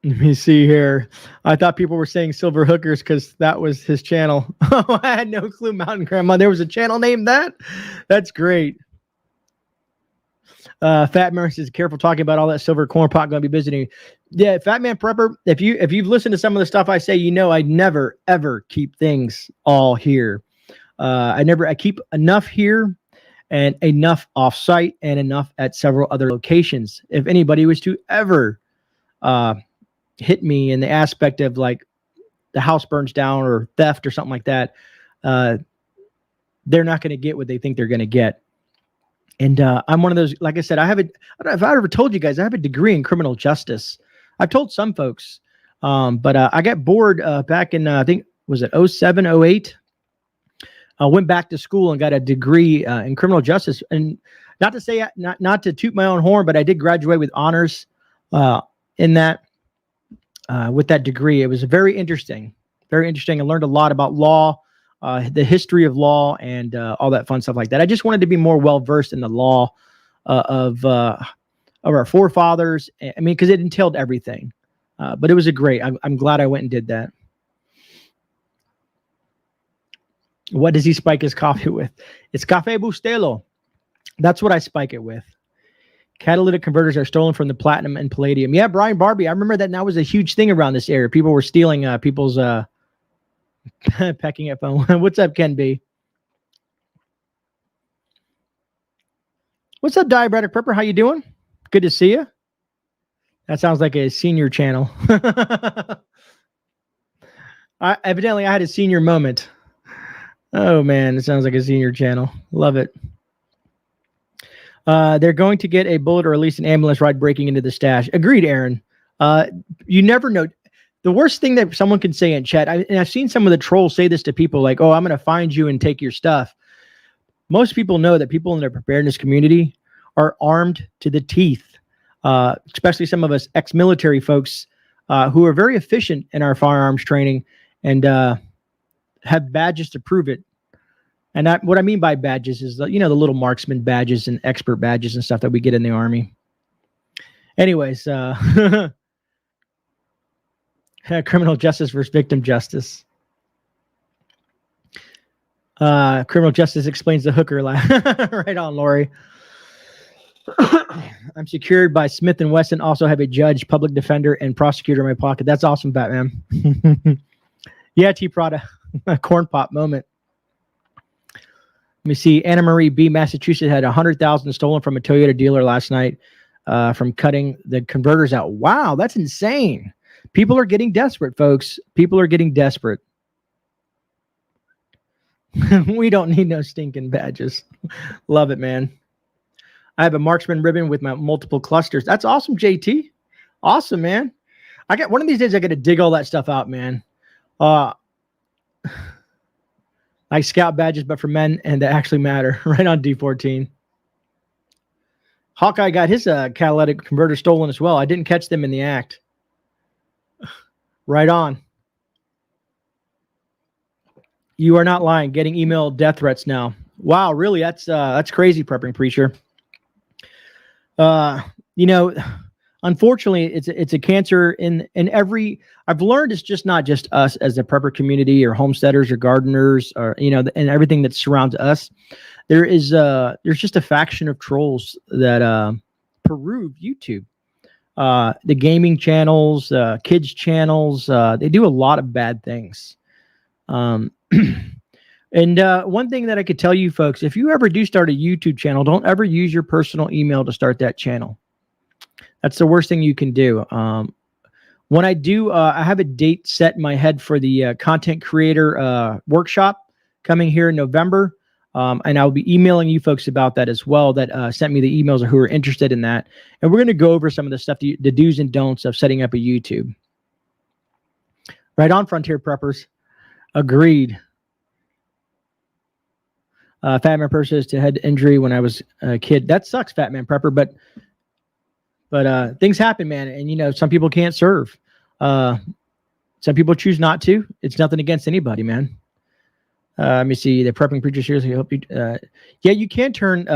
Let me see here. I thought people were saying silver hookers because that was his channel. Oh, I had no clue. Mountain Grandma. There was a channel named that? That's great. Fat Man says, careful talking about all that silver corn pot going to be visiting. Yeah, Fat Man Prepper, if you've listened to some of the stuff I say, I never, ever keep things all here. I keep enough here and enough off-site and enough at several other locations. If anybody was to ever hit me in the aspect of like the house burns down or theft or something like that, they're not going to get what they think they're going to get. And I'm one of those, like I said, I don't know if I ever told you guys, I have a degree in criminal justice. I've told some folks, but I got bored back in, I think was it 07, 08? Went back to school and got a degree in criminal justice. And not to say, not to toot my own horn, but I did graduate with honors in that, with that degree. It was very interesting. Very interesting. I learned a lot about law, the history of law, and all that fun stuff like that. I just wanted to be more well-versed in the law of our forefathers. I mean, because it entailed everything. But it was a great, I'm glad I went and did that. What does he spike his coffee with? It's Café Bustelo. That's what I spike it with. Catalytic converters are stolen from the platinum and palladium. Yeah, Brian Barbie. I remember that was a huge thing around this area. People were stealing people's pecking at phone. What's up, Ken B? What's up, Diabetic Prepper? How you doing? Good to see you. That sounds like a senior channel. Evidently, I had a senior moment. Oh, man, it sounds like a senior channel. Love it. They're going to get a bullet or at least an ambulance ride breaking into the stash. Agreed, Aaron. You never know. The worst thing that someone can say in chat, and I've seen some of the trolls say this to people like, oh, I'm going to find you and take your stuff. Most people know that people in the preparedness community are armed to the teeth, especially some of us ex-military folks who are very efficient in our firearms training and have badges to prove it. And what I mean by badges is, the little marksman badges and expert badges and stuff that we get in the Army. Anyways, criminal justice versus victim justice. Criminal justice explains the hooker laugh. Right on, Lori. I'm secured by Smith & Wesson. Also have a judge, public defender, and prosecutor in my pocket. That's awesome, Batman. Yeah, T. Prada. A corn pop moment. Let me see. Anna Marie B. Massachusetts had 100,000 stolen from a Toyota dealer last night from cutting the converters out. Wow, that's insane. People are getting desperate, folks. People are getting desperate. We don't need no stinking badges. Love it, man. I have a marksman ribbon with my multiple clusters. That's awesome, JT. Awesome, man. I got one of these days. I got to dig all that stuff out, man. Like scout badges, but for men and that actually matter. Right on, D14. Hawkeye got his catalytic converter stolen as well. I didn't catch them in the act. Right on. You are not lying. Getting email death threats now. Wow, really? That's crazy, Prepping Preacher. Unfortunately, it's a cancer in every. I've learned it's just not just us as the prepper community or homesteaders or gardeners or and everything that surrounds us. There's just a faction of trolls that peruse YouTube, the gaming channels, kids channels. They do a lot of bad things. And one thing that I could tell you folks, if you ever do start a YouTube channel, don't ever use your personal email to start that channel. That's the worst thing you can do. When I do, I have a date set in my head for the content creator workshop coming here in November. And I'll be emailing you folks about that as well that sent me the emails or who are interested in that. And we're going to go over some of the stuff, the do's and don'ts of setting up a YouTube. Right on, Frontier Preppers. Agreed. Fatman Prepper says to head injury when I was a kid. That sucks, Fatman Prepper, but things happen, man. And, some people can't serve. Some people choose not to. It's nothing against anybody, man. Let me see. The Prepping Preacher seriously hope you. Yeah, you can turn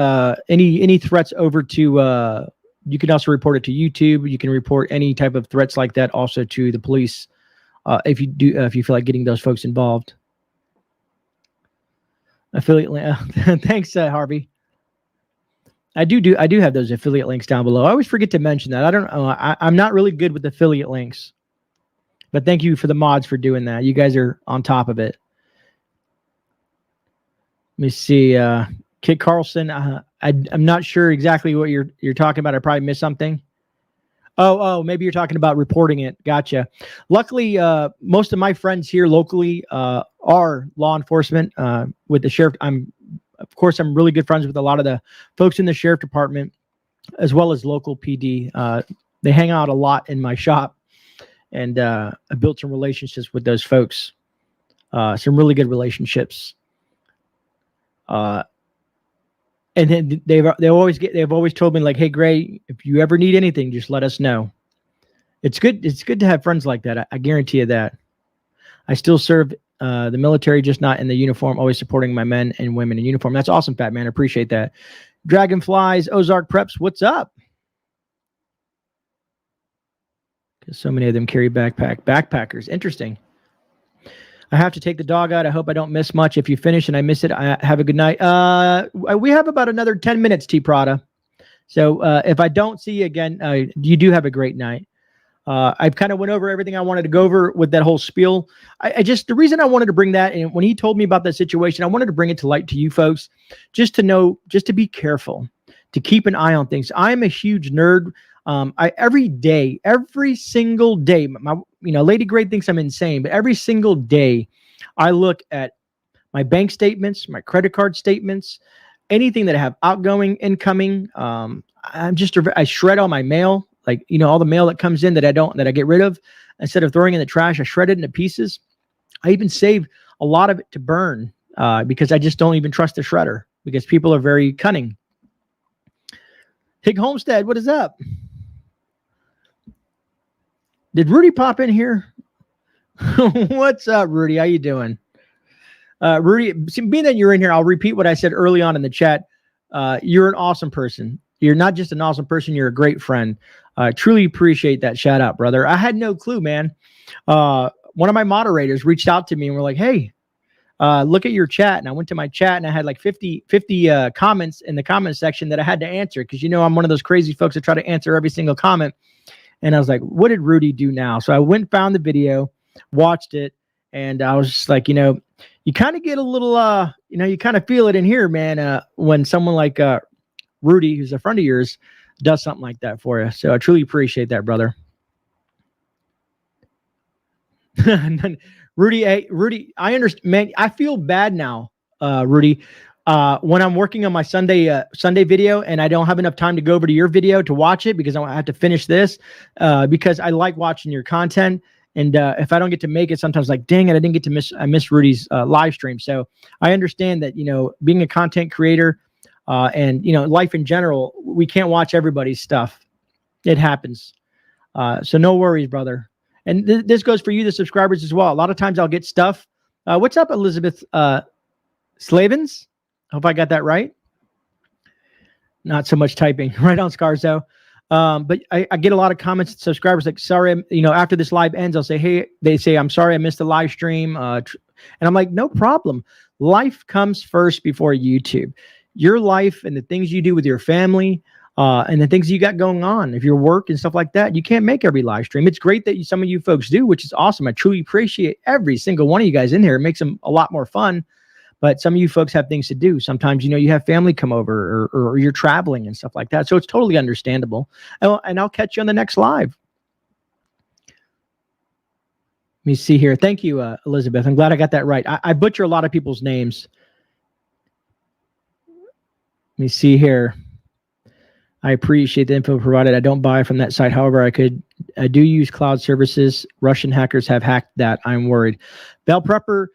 any threats over to. You can also report it to YouTube. You can report any type of threats like that also to the police if you feel like getting those folks involved. Affiliate link. Thanks, Harvey. I do have those affiliate links down below. I always forget to mention that. I don't know. I'm not really good with affiliate links, but thank you for the mods for doing that. You guys are on top of it. Let me see. Kit Carlson. I'm not sure exactly what you're talking about. I probably missed something. Oh, maybe you're talking about reporting it. Gotcha. Luckily, most of my friends here locally are law enforcement with the sheriff. Of course, I'm really good friends with a lot of the folks in the sheriff department, as well as local PD. They hang out a lot in my shop, and I built some relationships with those folks. some really good relationships. And then they've always told me like, hey, Grey, if you ever need anything, just let us know. It's good. It's good to have friends like that. I guarantee you that. I still serve the military, just not in the uniform, always supporting my men and women in uniform. That's awesome, Fat Man. I appreciate that. Dragonflies, Ozark Preps, what's up? Because so many of them carry backpackers. Interesting. I have to take the dog out. I hope I don't miss much. If you finish and I miss it, have a good night. We have about another 10 minutes, T. Prada. So if I don't see you again, you do have a great night. I've kind of went over everything I wanted to go over with that whole spiel. The reason I wanted to bring that, and when he told me about that situation, I wanted to bring it to light to you folks, just to know, just to be careful, to keep an eye on things. I'm a huge nerd. Every single day, Lady Grey thinks I'm insane, but every single day I look at my bank statements, my credit card statements, anything that I have outgoing, incoming. I shred all my mail. Like, all the mail that comes in that I get rid of, instead of throwing in the trash, I shred it into pieces. I even save a lot of it to burn because I just don't even trust the shredder because people are very cunning. Hig Homestead, what is up? Did Rudy pop in here? What's up, Rudy? How you doing? Rudy, being that you're in here, I'll repeat what I said early on in the chat. You're an awesome person. You're not just an awesome person, you're a great friend. Truly appreciate that shout out, brother. I had no clue, man. One of my moderators reached out to me and were like, hey, look at your chat. And I went to my chat and I had like 50 comments in the comment section that I had to answer because, I'm one of those crazy folks that try to answer every single comment. And I was like, what did Rudy do now? So I went and found the video, watched it, and I was just like, you kind of get a little, you kind of feel it in here, man, when someone like Rudy, who's a friend of yours, does something like that for you. So I truly appreciate that, brother. Rudy, I understand, man. I feel bad now, Rudy. When I'm working on my Sunday video and I don't have enough time to go over to your video to watch it because I have to finish this, because I like watching your content. And if I don't get to make it, sometimes like, dang it, I didn't get to miss Rudy's live stream. So I understand that, being a content creator, and life in general, we can't watch everybody's stuff. It happens. So no worries, brother. And this goes for you, the subscribers as well. A lot of times I'll get stuff. What's up, Elizabeth Slavens? Hope I got that right. Not so much typing. Right on, Scarzo. But I get a lot of comments, subscribers like, sorry, after this live ends, I'll say, hey, they say, I'm sorry I missed the live stream. And I'm like, no problem. Life comes first before YouTube. Your life and the things you do with your family, and the things you got going on, if your work and stuff like that, you can't make every live stream. It's great that some of you folks do, which is awesome. I truly appreciate every single one of you guys in here. It makes them a lot more fun. But some of you folks have things to do. Sometimes, you have family come over or you're traveling and stuff like that. So it's totally understandable. And I'll catch you on the next live. Let me see here. Thank you, Elizabeth. I'm glad I got that right. I butcher a lot of people's names. Let me see here. I appreciate the info provided. I don't buy from that site. However, I do use cloud services. Russian hackers have hacked that. I'm worried. Bell Prepper,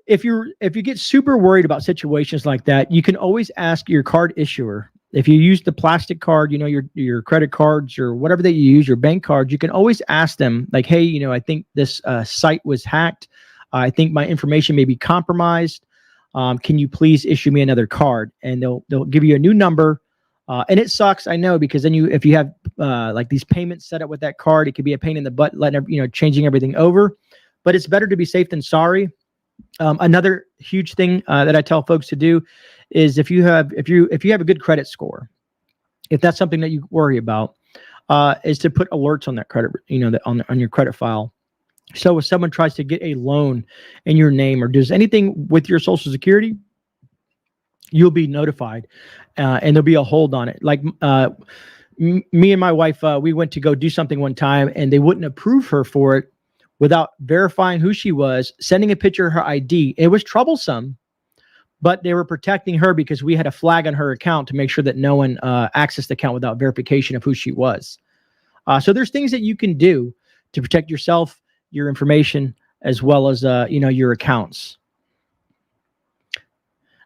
if you get super worried about situations like that, you can always ask your card issuer. If you use the plastic card, your credit cards or whatever that you use, your bank cards, you can always ask them like, hey, I think this site was hacked. I think my information may be compromised. Can you please issue me another card? And they'll give you a new number. And it sucks, I know, because then if you have like these payments set up with that card, it could be a pain in the butt, changing everything over. But it's better to be safe than sorry. Another huge thing that I tell folks to do is if you have a good credit score, if that's something that you worry about, is to put alerts on that credit, on your credit file. So if someone tries to get a loan in your name or does anything with your Social Security, you'll be notified, and there'll be a hold on it. Like me and my wife, we went to go do something one time, and they wouldn't approve her for it without verifying who she was, sending a picture of her ID. It was troublesome, but they were protecting her because we had a flag on her account to make sure that no one accessed the account without verification of who she was. So there's things that you can do to protect yourself, your information, as well as your accounts.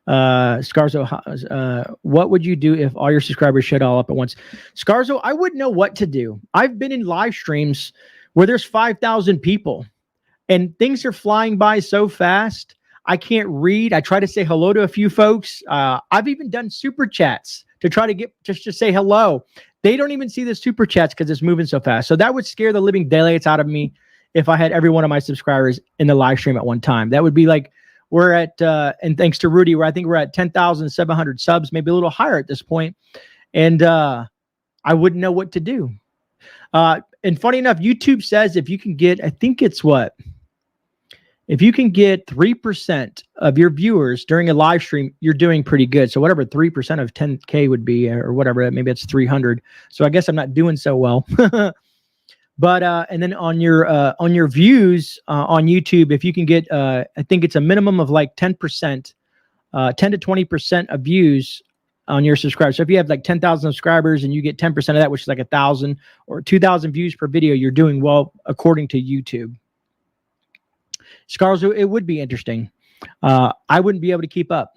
Scarzo, what would you do if all your subscribers showed all up at once? Scarzo, I wouldn't know what to do. I've been in live streams where there's 5,000 people and things are flying by so fast. I can't read. I try to say hello to a few folks. I've even done super chats to try to get just to say hello. They don't even see the super chats because it's moving so fast. So that would scare the living daylights out of me if I had every one of my subscribers in the live stream at one time. That would be like we're at, and thanks to Rudy, where I think we're at 10,700 subs, maybe a little higher at this point. And I wouldn't know what to do. And funny enough, YouTube says if you can get, I think it's what? If you can get 3% of your viewers during a live stream, you're doing pretty good. So whatever 3% of 10K would be, or whatever, maybe it's 300. So I guess I'm not doing so well. But and then on your views on YouTube, if you can get, I think it's a minimum of like 10%, 10 to 20% of views on your subscribers. So if you have like 10,000 subscribers and you get 10% of that, which is like 1,000 or 2,000 views per video, you're doing well according to YouTube. Scarzo, it would be interesting. I wouldn't be able to keep up.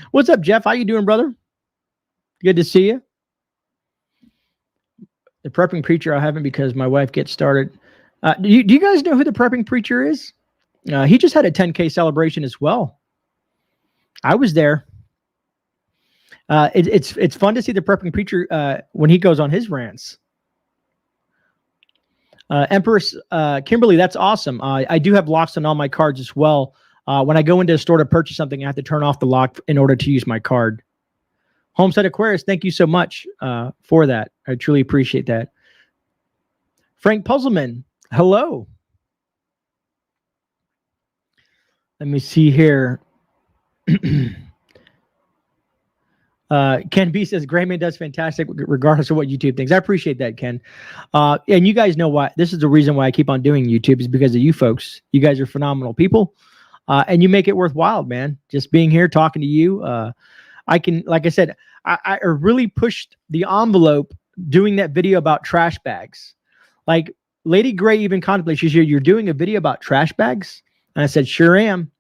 What's up, Jeff? How you doing, brother? Good to see you. The prepping preacher I haven't because my wife gets started. Do you guys know who the prepping preacher is? He just had a 10K celebration as well. I was there. It's fun to see the prepping preacher when he goes on his rants. Empress Kimberly, that's awesome. I do have locks on all my cards as well. When I go into a store to purchase something, I have to turn off the lock in order to use my card. Homestead Aquarius, thank you so much for that. I truly appreciate that. Frank Puzzleman, hello. Let me see here. Ken B says GreyMan does fantastic regardless of what YouTube thinks. I appreciate that, Ken. And you guys know why. This is the reason why I keep on doing YouTube is because of you folks. You guys are phenomenal people. And you make it worthwhile, man. Just being here, talking to you. I can, like I said, I really pushed the envelope doing that video about trash bags. Like Lady Gray even contemplated, she said, you're doing a video about trash bags? And I said, sure am.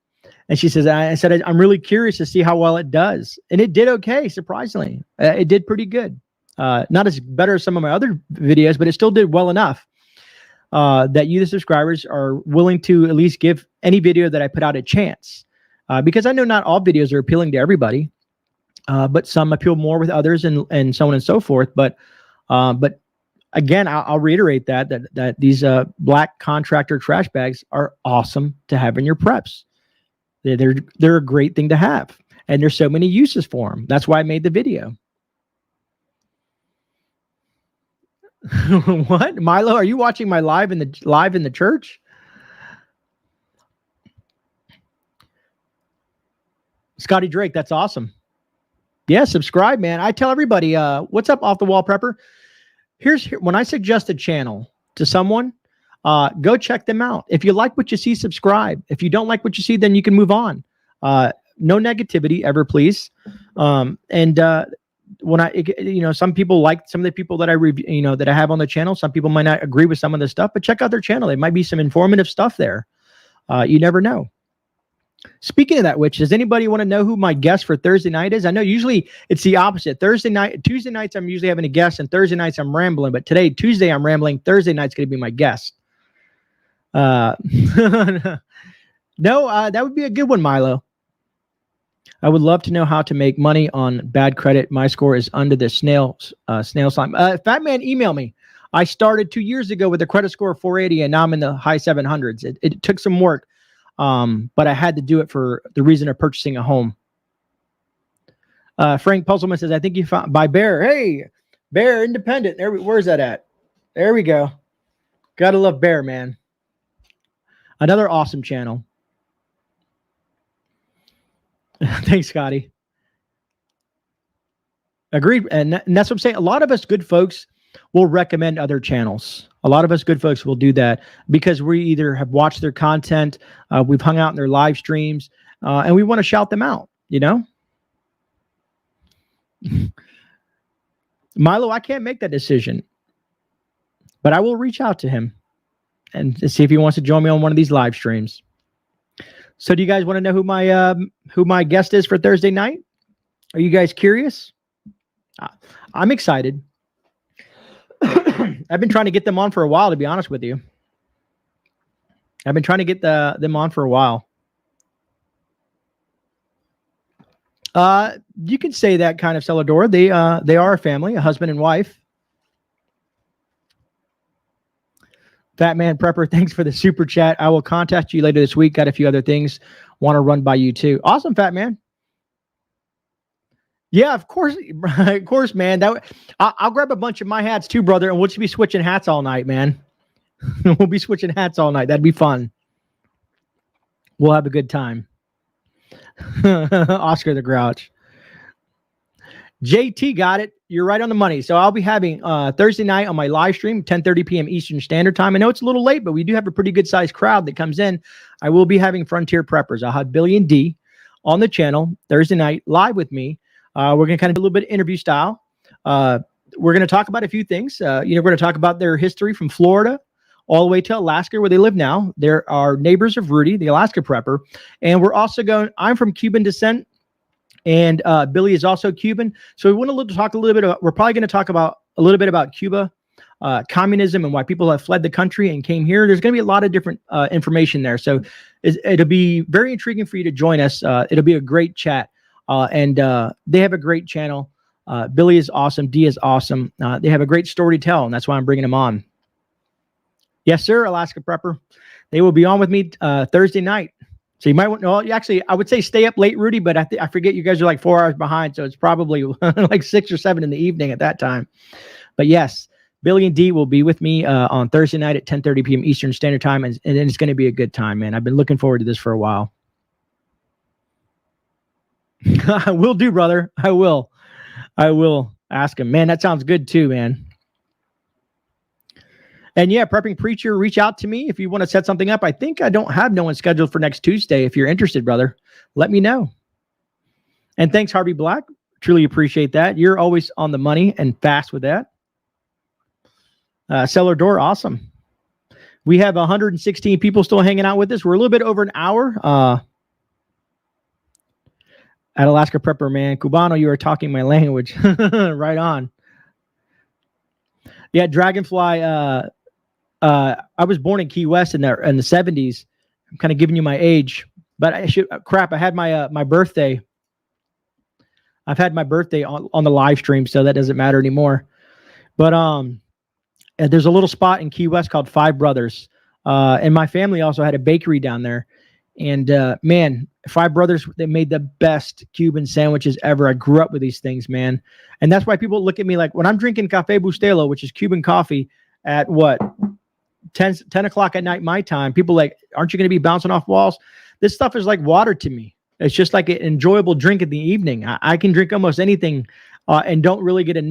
And she says, I said, I'm really curious to see how well it does. And it did okay, surprisingly. It did pretty good. Not as better as some of my other videos, but it still did well enough that you, the subscribers, are willing to at least give any video that I put out a chance. Because I know not all videos are appealing to everybody, but some appeal more with others and so on and so forth. But again, I'll reiterate that these black contractor trash bags are awesome to have in your preps. They're a great thing to have, and there's so many uses for them. That's why I made the video. What, Milo? Are you watching my live in the church? Scotty Drake, that's awesome. Yeah, subscribe, man. I tell everybody, what's up, Off the Wall Prepper? When I suggest a channel to someone, go check them out. If you like what you see, subscribe. If you don't like what you see, then you can move on. No negativity ever, please. When some people like some of the people that I review, that I have on the channel. Some people might not agree with some of the stuff, but check out their channel. There might be some informative stuff there. You never know. Speaking of that, does anybody want to know who my guest for Thursday night is? I know usually it's the opposite. Tuesday nights, I'm usually having a guest, and Thursday nights I'm rambling. But Tuesday, I'm rambling. Thursday night's going to be my guest. No, that would be a good one, Milo. I would love to know how to make money on bad credit. My score is under the snail slime. Fat Man, email me. I started 2 years ago with a credit score of 480, and now I'm in the high 700s. It took some work, but I had to do it for the reason of purchasing a home. Frank Puzzleman says, I think you found by Bear. Hey, Bear Independent. Where's that at? There we go. Gotta love Bear, man. Another awesome channel. Thanks, Scotty. Agreed. And that's what I'm saying. A lot of us good folks will recommend other channels. A lot of us good folks will do that because we either have watched their content, we've hung out in their live streams, and we want to shout them out, Milo, I can't make that decision, but I will reach out to him and see if he wants to join me on one of these live streams. So do you guys want to know who my guest is for Thursday night? Are you guys curious? I'm excited. I've been trying to get them on for a while, to be honest with you. I've been trying to get them on for a while. You can say that kind of, Celador. They are a family, a husband and wife. Fat Man Prepper, thanks for the super chat. I will contact you later this week. Got a few other things want to run by you too. Awesome, Fat Man. Yeah, of course, man. I'll grab a bunch of my hats too, brother, and we'll just be switching hats all night, man. We'll be switching hats all night. That'd be fun. We'll have a good time. Oscar the Grouch. JT got it. You're right on the money. So I'll be having Thursday night on my live stream, 10:30 p.m. Eastern Standard Time. I know it's a little late, but we do have a pretty good sized crowd that comes in. I will be having Frontier Preppers. I'll have Billy and D on the channel Thursday night live with me. We're going to kind of do a little bit of interview style. We're going to talk about a few things. We're going to talk about their history from Florida all the way to Alaska, where they live now. They're our neighbors of Rudy, the Alaska prepper. And we're also I'm from Cuban descent, and Billy is also Cuban. So we want to talk a little bit about, we're probably going to talk about a little bit about Cuba, communism, and why people have fled the country and came here. There's going to be a lot of different information there. So it'll be very intriguing for you to join us. It'll be a great chat. And they have a great channel. Billy is awesome. D is awesome. They have a great story to tell, and that's why I'm bringing them on. Yes, sir, Alaska Prepper. They will be on with me Thursday night. So you might want to, well, actually, I would say stay up late, Rudy, but I forget you guys are like 4 hours behind, so it's probably like 6 or 7 in the evening at that time. But yes, Billy and D will be with me on Thursday night at 10:30 p.m. Eastern Standard Time, and it's going to be a good time, man. I've been looking forward to this for a while. I will do, brother. I will ask him. Man, that sounds good too, man. And yeah, Prepping Preacher, reach out to me if you want to set something up. I think I don't have no one scheduled for next Tuesday. If you're interested, brother, let me know. And thanks, Harvey Black. Truly appreciate that. You're always on the money and fast with that. Cellar Door, awesome. We have 116 people still hanging out with us. We're a little bit over an hour. At Alaska Prepper, man. Cubano, you are talking my language. Right on. Yeah, Dragonfly. I was born in Key West in the 70s. I'm kind of giving you my age, but I had my birthday. I've had my birthday on the live stream, so that doesn't matter anymore. But there's a little spot in Key West called Five Brothers, and my family also had a bakery down there. And man, Five Brothers, they made the best Cuban sandwiches ever. I grew up with these things, man. And that's why people look at me like when I'm drinking Café Bustelo, which is Cuban coffee, at what, 10 o'clock at night my time, people like, aren't you going to be bouncing off walls? This stuff is like water to me. It's just like an enjoyable drink in the evening. I can drink almost anything and don't really get a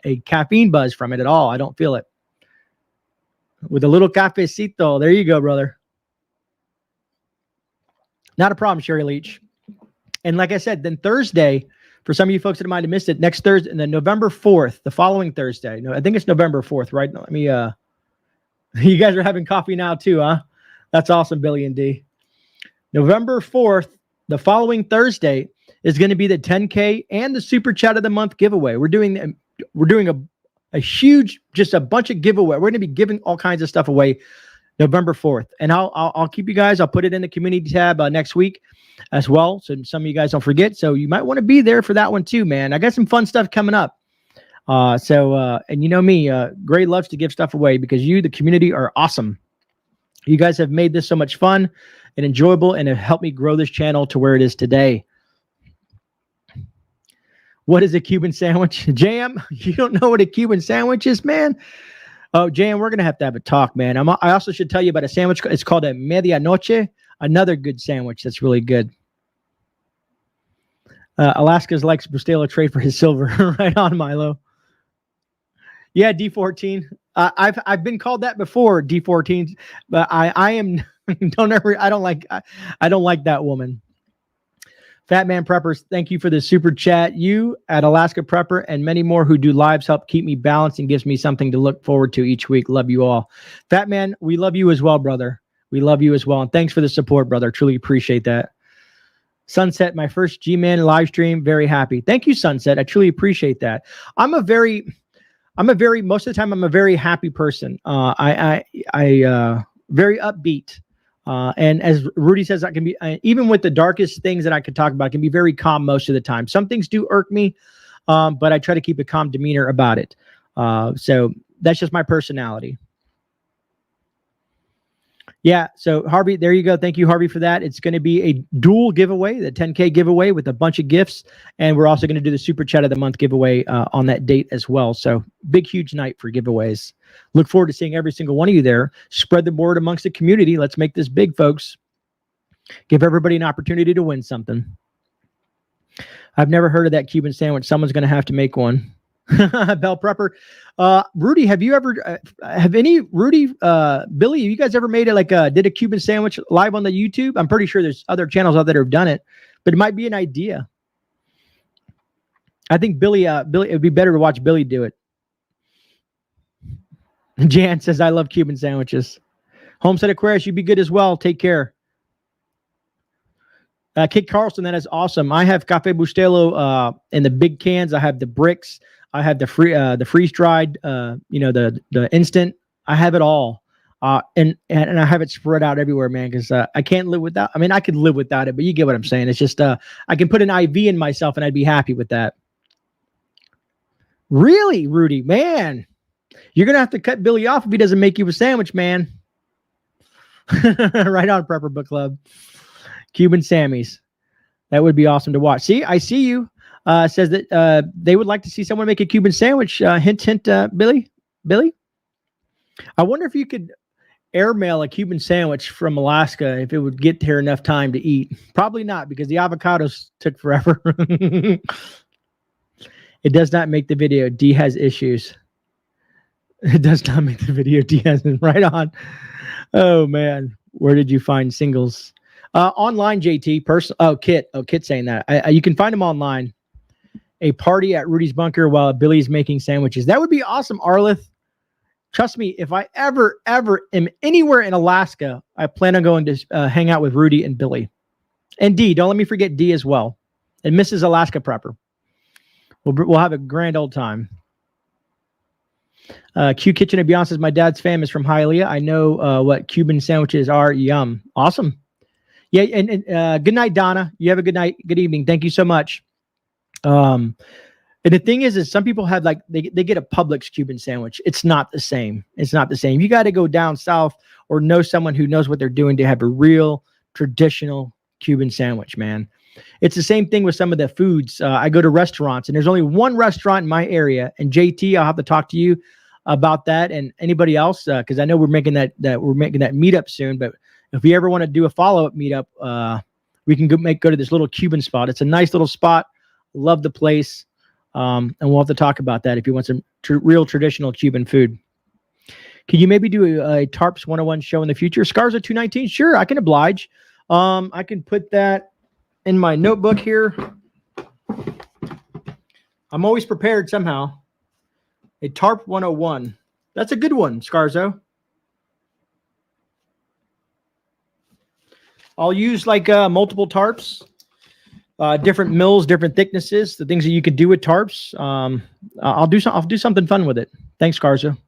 a caffeine buzz from it at all. I don't feel it. With a little cafecito. There you go, brother. Not a problem, Sherry Leach. And like I said, then Thursday, for some of you folks that might have missed it, next Thursday, and then November 4th, the following Thursday. No, I think it's November 4th, right? Let me, you guys are having coffee now too, huh? That's awesome, Billy and D. November 4th, the following Thursday, is going to be the 10K and the Super Chat of the Month giveaway. We're doing a huge, just a bunch of giveaway. We're going to be giving all kinds of stuff away November 4th. And I'll keep you guys. I'll put it in the community tab next week as well, so some of you guys don't forget. So you might want to be there for that one too, man. I got some fun stuff coming up. And you know me, Grey loves to give stuff away because you, the community, are awesome. You guys have made this so much fun and enjoyable and have helped me grow this channel to where it is today. What is a Cuban sandwich? Jam, you don't know what a Cuban sandwich is, man? Oh, Jam, we're going to have a talk, man. I also should tell you about a sandwich. It's called a medianoche, another good sandwich that's really good. Alaska's likes Bustelo trade for his silver. Right on, Milo. Yeah, D14. I've been called that before, D14, but I am I don't like that woman. Fat Man Preppers, thank you for the super chat. You at Alaska Prepper and many more who do lives help keep me balanced and gives me something to look forward to each week. Love you all. Fat Man, we love you as well, brother. We love you as well. And thanks for the support, brother. Truly appreciate that. Sunset, my first G-Man live stream. Very happy. Thank you, Sunset. I truly appreciate that. Most of the time, I'm a very happy person. I very upbeat. And as Rudy says, I can be, even with the darkest things that I could talk about, I can be very calm most of the time. Some things do irk me, but I try to keep a calm demeanor about it. So that's just my personality. Yeah, so Harvey, there you go. Thank you, Harvey, for that. It's going to be a dual giveaway, the 10K giveaway with a bunch of gifts. And we're also going to do the Super Chat of the Month giveaway on that date as well. So big, huge night for giveaways. Look forward to seeing every single one of you there. Spread the word amongst the community. Let's make this big, folks. Give everybody an opportunity to win something. I've never heard of that Cuban sandwich. Someone's going to have to make one. Bell Prepper. Rudy, have you ever, Rudy, Billy, have you guys ever made it did a Cuban sandwich live on the YouTube? I'm pretty sure there's other channels out there that have done it, but it might be an idea. I think Billy, it would be better to watch Billy do it. Jan says, I love Cuban sandwiches. Homestead Aquarius, you be good as well. Take care. Kid Carlson, that is awesome. I have Cafe Bustelo in the big cans. I have the bricks. I have the freeze dried, the instant. I have it all, and I have it spread out everywhere, man. Because I can't live without. I mean, I could live without it, but you get what I'm saying. It's just I can put an IV in myself, and I'd be happy with that. Really, Rudy, man, you're gonna have to cut Billy off if he doesn't make you a sandwich, man. Right on, Prepper Book Club. Cuban Sammys. That would be awesome to watch. See, I see you. Says that they would like to see someone make a Cuban sandwich. Hint, hint, Billy. I wonder if you could airmail a Cuban sandwich from Alaska, if it would get here enough time to eat. Probably not, because the avocados took forever. It does not make the video. D has issues. It does not make the video. D has right on. Oh, man. Where did you find singles? Online, JT. Kit saying that. You can find them online. A party at Rudy's bunker while Billy's making sandwiches. That would be awesome, Arlith. Trust me, if I ever am anywhere in Alaska, I plan on going to hang out with Rudy and Billy. And D, don't let me forget D as well. And Mrs. Alaska Prepper. We'll have a grand old time. Q Kitchen of Beyonce says, my dad's fam is from Hialeah. I know what Cuban sandwiches are. Yum. Awesome. Yeah, and good night, Donna. You have a good night. Good evening. Thank you so much. And the thing is some people have they get a Publix Cuban sandwich. It's not the same. It's not the same. You got to go down south or know someone who knows what they're doing to have a real traditional Cuban sandwich, man. It's the same thing with some of the foods. I go to restaurants, and there's only one restaurant in my area. And JT, I'll have to talk to you about that, and anybody else, because I know we're making that meetup soon. But if we ever want to do a follow-up meetup, we can go to this little Cuban spot. It's a nice little spot. Love the place. And we'll have to talk about that if you want some real traditional Cuban food. Can you maybe do a Tarps 101 show in the future? Scarza 219? Sure, I can oblige. I can put that in my notebook here. I'm always prepared somehow. A Tarp 101. That's a good one, Scarzo. I'll use multiple tarps, different mills, different thicknesses, the things that you could do with tarps. I'll do something fun with it. Thanks, Scarzo.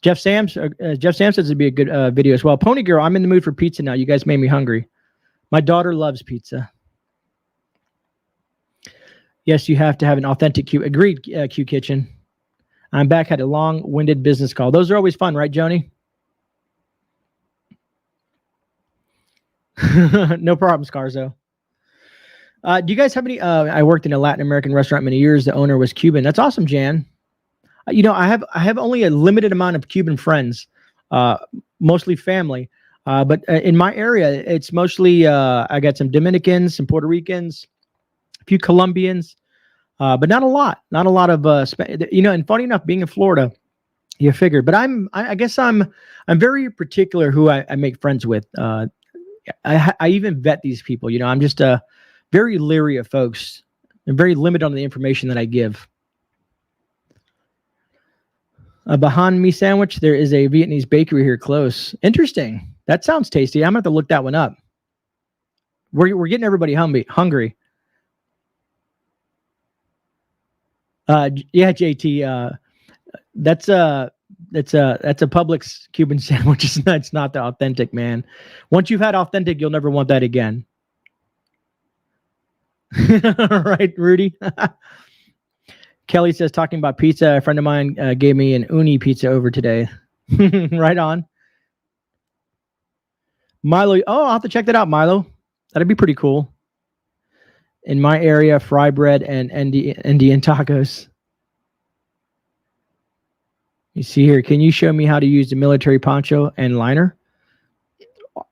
Jeff Sam says it'd be a good video as well. Pony Girl, I'm in the mood for pizza now. You guys made me hungry. My daughter loves pizza. Yes, you have to have an authentic Q. Agreed, Q Kitchen. I'm back. Had a long-winded business call. Those are always fun, right, Joni? No problem, Scarzo. Do you guys have any? I worked in a Latin American restaurant many years. The owner was Cuban. That's awesome, Jan. I have only a limited amount of Cuban friends, mostly family. But in my area, it's mostly I got some Dominicans, some Puerto Ricans, a few Colombians, but not a lot. Not a lot of and funny enough, being in Florida, you figured. But I guess I'm very particular who I make friends with. I even vet these people. I'm just very leery of folks. I'm very limited on the information that I give. A banh mi sandwich. There is a Vietnamese bakery here close. Interesting. That sounds tasty. I'm going to have to look that one up. We're getting everybody hungry. Yeah, JT. That's a Publix Cuban sandwich. It's not the authentic, man. Once you've had authentic, you'll never want that again. Right, Rudy? Kelly says, talking about pizza, a friend of mine gave me an uni pizza over today. Right on. Milo. Oh, I'll have to check that out, Milo. That'd be pretty cool. In my area, fry bread and Indian tacos. You see here, can you show me how to use the military poncho and liner?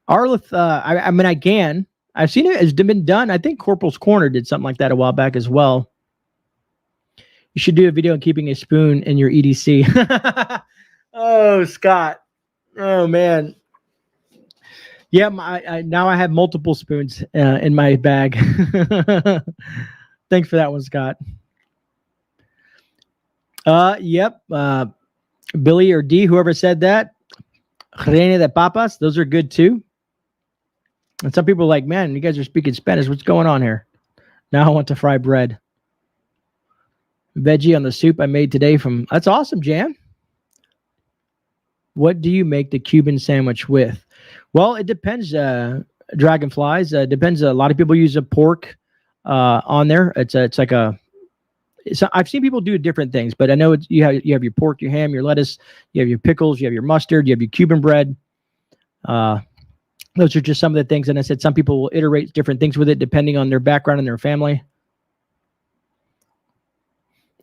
Arlith, I mean, I can. I've seen it has been done. I think Corporal's Corner did something like that a while back as well. You should do a video on keeping a spoon in your EDC. Oh, Scott. Oh, man. Yeah, now I have multiple spoons in my bag. Thanks for that one, Scott. Yep. Billy or D, whoever said that. Reina de papas, those are good too. And some people are like, man, you guys are speaking Spanish. What's going on here? Now I want to fry bread. Veggie on the soup I made today from... That's awesome, Jan. What do you make the Cuban sandwich with? Well, it depends. Dragonflies. Depends. A lot of people use a pork on there. I've seen people do different things, but I know you have your pork, your ham, your lettuce, you have your pickles, you have your mustard, you have your Cuban bread. Those are just some of the things. And I said some people will iterate different things with it depending on their background and their family.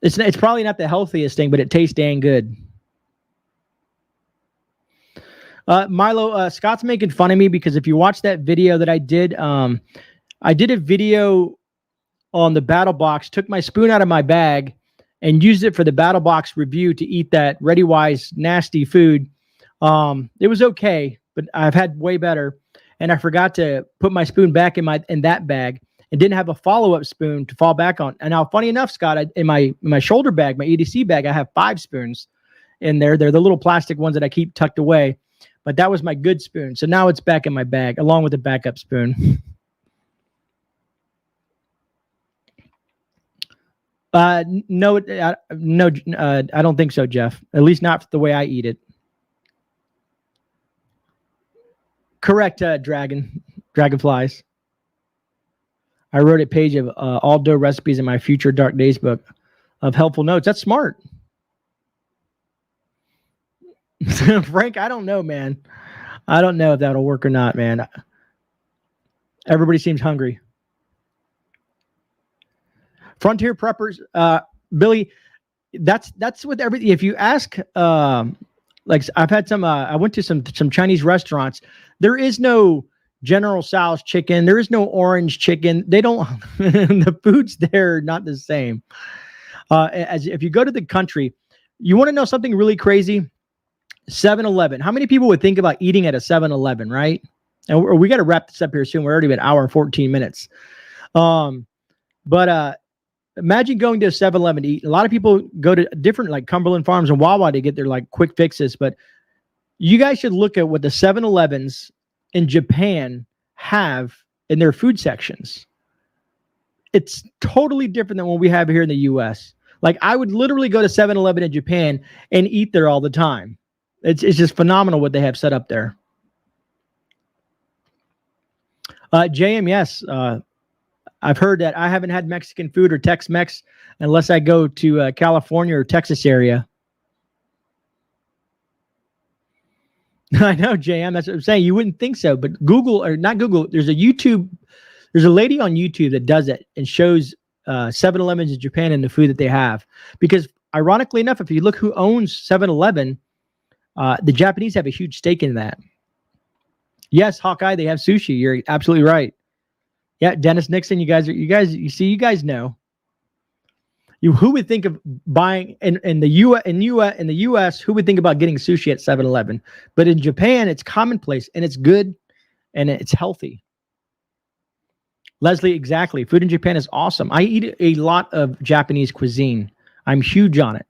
It's probably not the healthiest thing, but it tastes dang good. Milo, Scott's making fun of me because if you watch that video that I did a video on the Battle Box, took my spoon out of my bag and used it for the Battle Box review to eat that ReadyWise nasty food. It was okay, but I've had way better. And I forgot to put my spoon back in that bag and didn't have a follow-up spoon to fall back on. And now, funny enough, Scott, in my shoulder bag, my EDC bag, I have 5 spoons in there. They're the little plastic ones that I keep tucked away. But that was my good spoon. So now it's back in my bag along with the backup spoon. No, I don't think so, Jeff. At least not the way I eat it. Correct, Dragonflies. I wrote a page of all dough recipes in my Future Dark Days book of helpful notes. That's smart. Frank, I don't know, man. I don't know if that'll work or not, man. Everybody seems hungry. Frontier preppers, Billy, that's with everything. If you ask, like I've had some, I went to some Chinese restaurants. There is no General Tso's chicken. There is no orange chicken. They don't, the food's there, not the same. As if you go to the country, you want to know something really crazy? 7-Eleven. How many people would think about eating at a 7-Eleven, right? And we got to wrap this up here soon. We're already at an hour and 14 minutes. But imagine going to a 7-Eleven to eat. A lot of people go to different, like Cumberland Farms and Wawa to get their like quick fixes. But you guys should look at what the 7-Elevens in Japan have in their food sections. It's totally different than what we have here in the U.S. Like I would literally go to 7-Eleven in Japan and eat there all the time. It's just phenomenal what they have set up there. JM, yes. I've heard that. I haven't had Mexican food or Tex-Mex unless I go to California or Texas area. I know, JM. That's what I'm saying. You wouldn't think so, but Google, or not Google, there's a lady on YouTube that does it and shows 7-Elevens in Japan and the food that they have. Because ironically enough, if you look who owns 7-Eleven, the Japanese have a huge stake in that. Yes, Hawkeye, they have sushi. You're absolutely right. Yeah, Dennis Nixon, you guys know. Who would think of buying in the US, who would think about getting sushi at 7-Eleven? But in Japan, it's commonplace and it's good and it's healthy. Leslie, exactly. Food in Japan is awesome. I eat a lot of Japanese cuisine. I'm huge on it.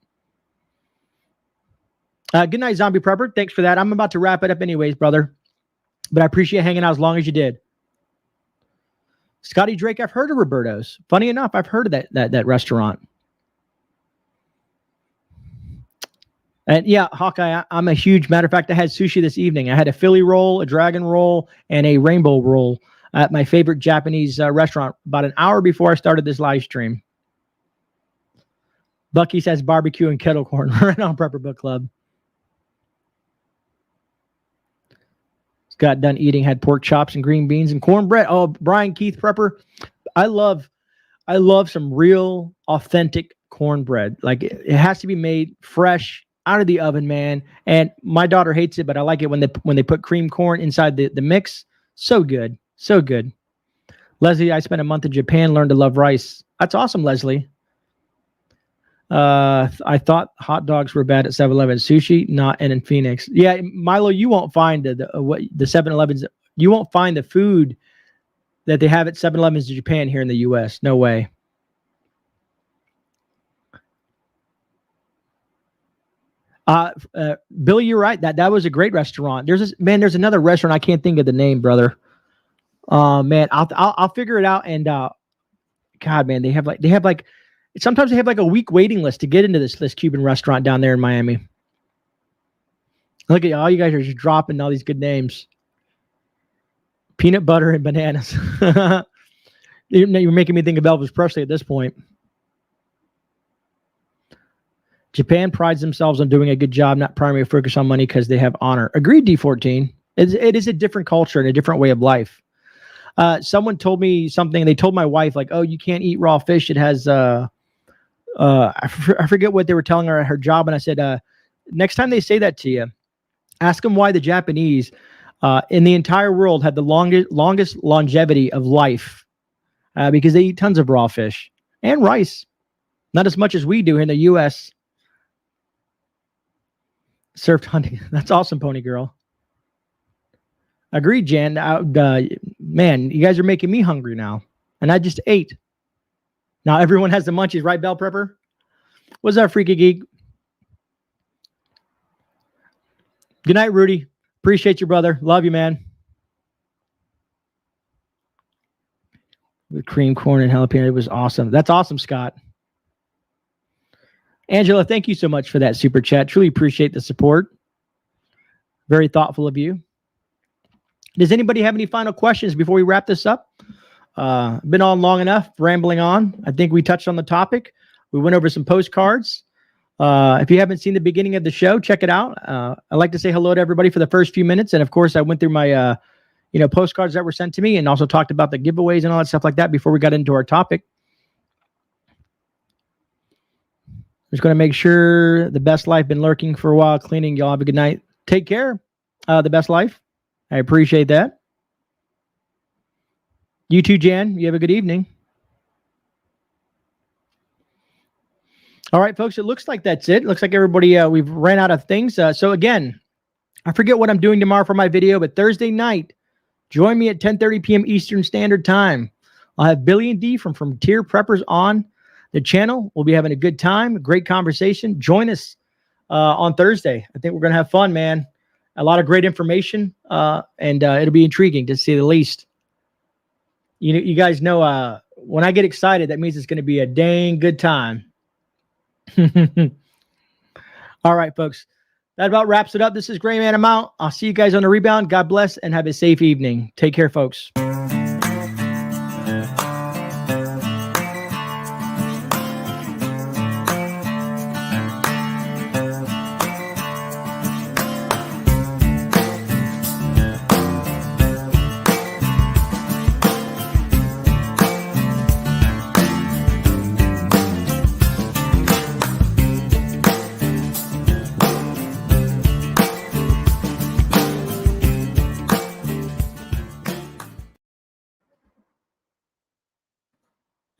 Good night, Zombie Prepper. Thanks for that. I'm about to wrap it up anyways, brother. But I appreciate hanging out as long as you did. Scotty Drake, I've heard of Roberto's. Funny enough, I've heard of that restaurant. And yeah, Hawkeye, I'm a huge, matter of fact, I had sushi this evening. I had a Philly roll, a dragon roll, and a rainbow roll at my favorite Japanese restaurant about an hour before I started this live stream. Bucky says barbecue and kettle corn. Right on, Prepper Book Club. Got done eating, had pork chops and green beans and cornbread. Oh, Brian Keith Prepper. I love some real authentic cornbread. Like it has to be made fresh out of the oven, man. And my daughter hates it, but I like it when they put cream corn inside the mix. So good. So good. Leslie, I spent a month in Japan, learned to love rice. That's awesome, Leslie. I thought hot dogs were bad at 7-Eleven. Sushi, not in Phoenix. Yeah, Milo, you won't find the 7-Elevens. You won't find the food that they have at 7-Elevens in Japan here in the U.S. No way. Billy, you're right. That was a great restaurant. There's another restaurant. I can't think of the name, brother. Man, I'll figure it out. And God, man, they have like sometimes they have like a week waiting list to get into this Cuban restaurant down there in Miami. Look at all you guys are just dropping all these good names. Peanut butter and bananas. You're making me think of Elvis Presley at this point. Japan prides themselves on doing a good job, not primarily focus on money because they have honor. Agreed, D14. It is a different culture and a different way of life. Someone told me something. They told my wife, like, oh, you can't eat raw fish. It has... I forget what they were telling her at her job. And I said, next time they say that to you, ask them why the Japanese in the entire world had the longest longevity of life because they eat tons of raw fish and rice. Not as much as we do here in the U.S. Surf hunting. That's awesome, Pony Girl. Agreed, Jan. Man, you guys are making me hungry now. And I just ate. Now everyone has the munchies, right, Bell Prepper? What's up, Freaky Geek? Good night, Rudy. Appreciate you, brother. Love you, man. With cream corn and jalapeno, it was awesome. That's awesome, Scott. Angela, thank you so much for that super chat. Truly appreciate the support. Very thoughtful of you. Does anybody have any final questions before we wrap this up? Been on long enough, rambling on. I think we touched on the topic. We went over some postcards. If you haven't seen the beginning of the show, check it out. I'd like to say hello to everybody for the first few minutes. And of course, I went through my, postcards that were sent to me and also talked about the giveaways and all that stuff like that before we got into our topic. Just going to make sure the best life been lurking for a while, cleaning. Y'all have a good night. Take care. The best life. I appreciate that. You too, Jan. You have a good evening. All right, folks. It looks like that's it. Looks like everybody, we've ran out of things. So again, I forget what I'm doing tomorrow for my video, but Thursday night, join me at 10:30 p.m. Eastern Standard Time. I'll have Billy and D from Tier Preppers on the channel. We'll be having a good time, a great conversation. Join us on Thursday. I think we're going to have fun, man. A lot of great information, and it'll be intriguing to say the least. You guys know when I get excited, that means it's going to be a dang good time. All right, folks. That about wraps it up. This is GreyMan. I'm out. I'll see you guys on the rebound. God bless and have a safe evening. Take care, folks.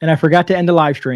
And I forgot to end the live stream.